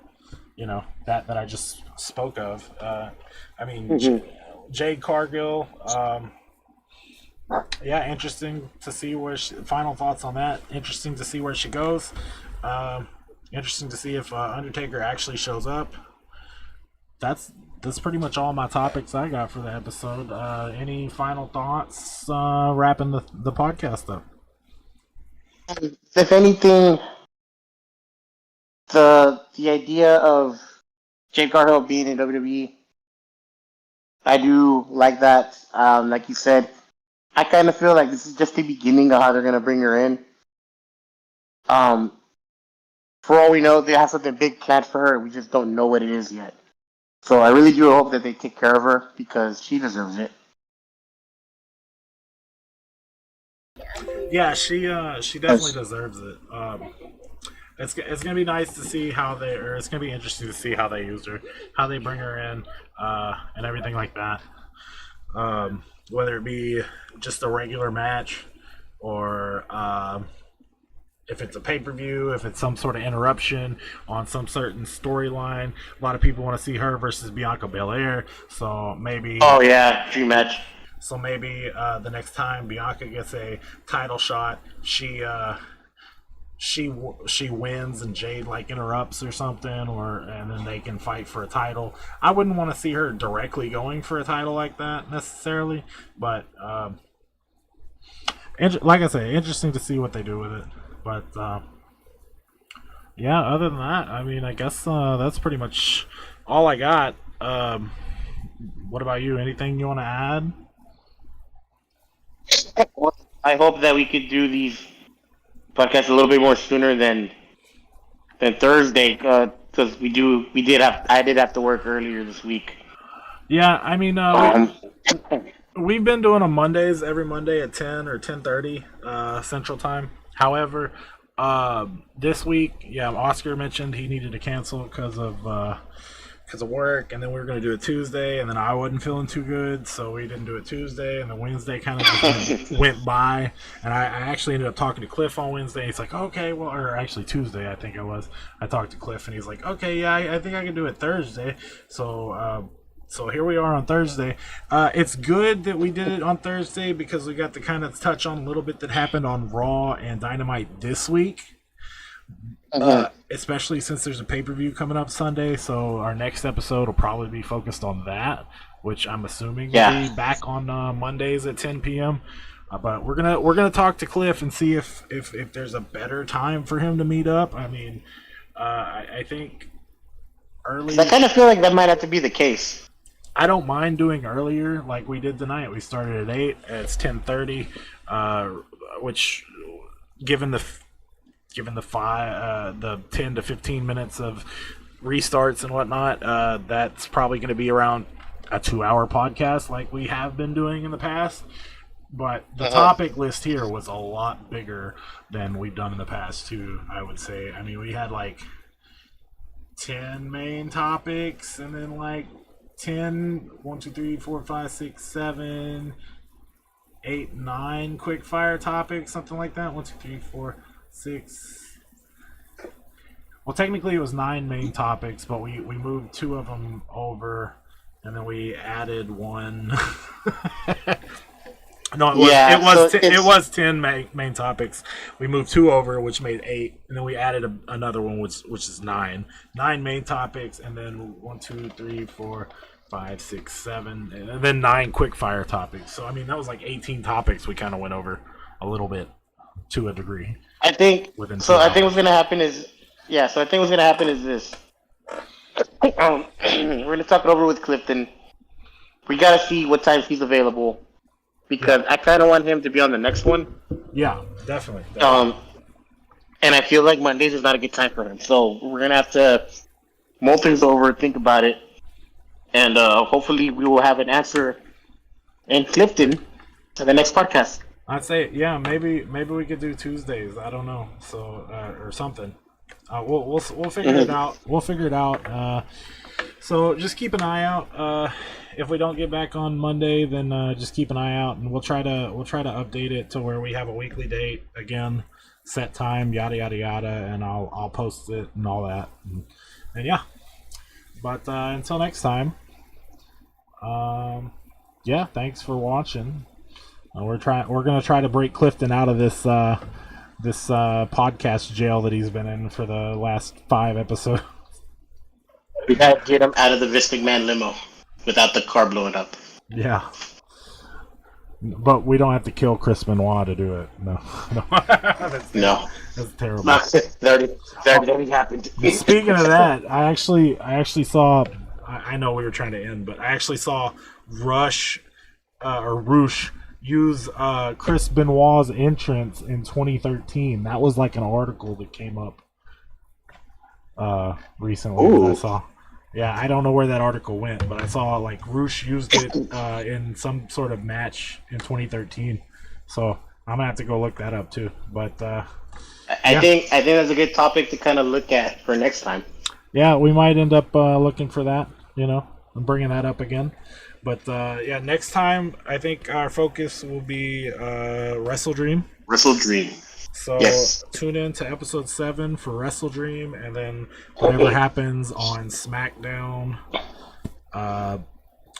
I just spoke of. I mean, Jade Cargill. Yeah, interesting to see where final thoughts on that. Interesting to see where she goes. Interesting to see if Undertaker actually shows up. That's pretty much all my topics I got for the episode. Any final thoughts wrapping the podcast up? If anything, the idea of Jade Cargill being in WWE, I do like that. Like you said, I kind of feel like this is just the beginning of how they're going to bring her in. For all we know, they have something big planned for her. We just don't know what it is yet. So I really do hope that they take care of her, because she deserves it. Yeah, she definitely deserves it. It's gonna be nice to see it's gonna be interesting to see how they use her, how they bring her in, and everything like that. Whether it be just a regular match, or if it's a pay-per-view, if it's some sort of interruption on some certain storyline. A lot of people want to see her versus Bianca Belair, so maybe... Oh, yeah, dream match. So maybe the next time Bianca gets a title shot, she wins and Jade like interrupts or something, and then they can fight for a title. I wouldn't want to see her directly going for a title like that necessarily, but like I say, interesting to see what they do with it. But yeah, other than that, I mean, I guess that's pretty much all I got. What about you? Anything you want to add? Well, I hope that we could do these podcasts a little bit more sooner than Thursday, because I did have to work earlier this week. Yeah, I mean, we've been doing them Mondays, every Monday at 10 or 10:30 Central Time. However, this week, yeah, Oscar mentioned he needed to cancel because of because of work, and then we were going to do it Tuesday, and then I wasn't feeling too good, so we didn't do it Tuesday, and then Wednesday kind of just went by, and I actually ended up talking to Cliff on Wednesday. He's like, okay, well, or actually Tuesday, I think it was. I talked to Cliff, and he's like, okay, yeah, I think I can do it Thursday. So here we are on Thursday. It's good that we did it on Thursday because we got to kind of touch on a little bit that happened on Raw and Dynamite this week. Especially since there's a pay-per-view coming up Sunday, so our next episode will probably be focused on that, which I'm assuming will be back on Mondays at 10 p.m. But we're gonna talk to Cliff and see if there's a better time for him to meet up. I mean, I think early. I kind of feel like that might have to be the case. I don't mind doing earlier, like we did tonight. We started at 8. It's 10:30, which given the 10 to 15 minutes of restarts and whatnot, that's probably going to be around a 2-hour podcast like we have been doing in the past. But the topic list here was a lot bigger than we've done in the past too, I would say. I mean, we had like 10 main topics and then like 1, 2, 3, 4, 5, 6, 7, 8, 9 quick fire topics, something like that. 1, 2, 3, 4, 6. Well, technically it was 9 main topics, but we moved 2 of them over, and then we added 1. No, it was 10 main topics. We moved 2 over, which made 8, and then we added another one, which is 9. 9 main topics, and then 1, 2, 3, 4, 5, 6, 7, and then 9 quick fire topics. So I mean, that was like 18 topics we kind of went over a little bit to a degree. I think what's gonna happen is this. We're gonna talk it over with Clifton. We gotta see what time he's available because I kind of want him to be on the next one. Yeah, definitely. And I feel like Mondays is not a good time for him, so we're gonna have to mull things over, think about it, and hopefully we will have an answer in Clifton to the next podcast. I'd say, yeah, maybe we could do Tuesdays. I don't know, so or something. We'll figure it out. We'll figure it out. So just keep an eye out. If we don't get back on Monday, then just keep an eye out, and we'll try to update it to where we have a weekly date again, set time, yada yada yada, and I'll post it and all that, and yeah. But until next time, yeah, thanks for watching. We're gonna try to break Clifton out of this podcast jail that he's been in for the last 5 episodes. We gotta get him out of the Vince McMahon limo without the car blowing up. Yeah, but we don't have to kill Chris Benoit to do it. No. That's terrible. That already happened. Speaking of that, I actually saw. I know we were trying to end, but I actually saw Roosh use Chris Benoit's entrance in 2013. That was like an article that came up recently that I saw. Yeah, I don't know where that article went, but I saw like Roosh used it in some sort of match in 2013. So I'm gonna have to go look that up too. But I think that's a good topic to kind of look at for next time. Yeah, we might end up looking for that, and bringing that up again. But yeah, next time I think our focus will be Wrestle Dream. Wrestle Dream. So tune in to episode 7 for Wrestle Dream, and then whatever happens on SmackDown,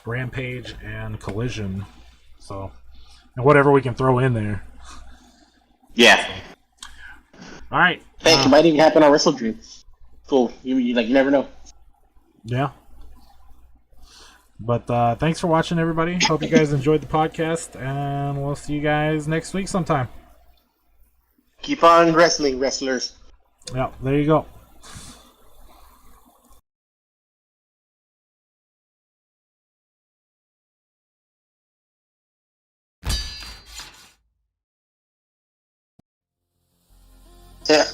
Rampage, and Collision. So, and whatever we can throw in there. Yeah. All right. It might even happen on Wrestle Dream. Cool. You never know. Yeah. But thanks for watching, everybody. Hope you guys enjoyed the podcast, and we'll see you guys next week sometime. Keep on wrestling, wrestlers. Yeah, there you go. Yeah.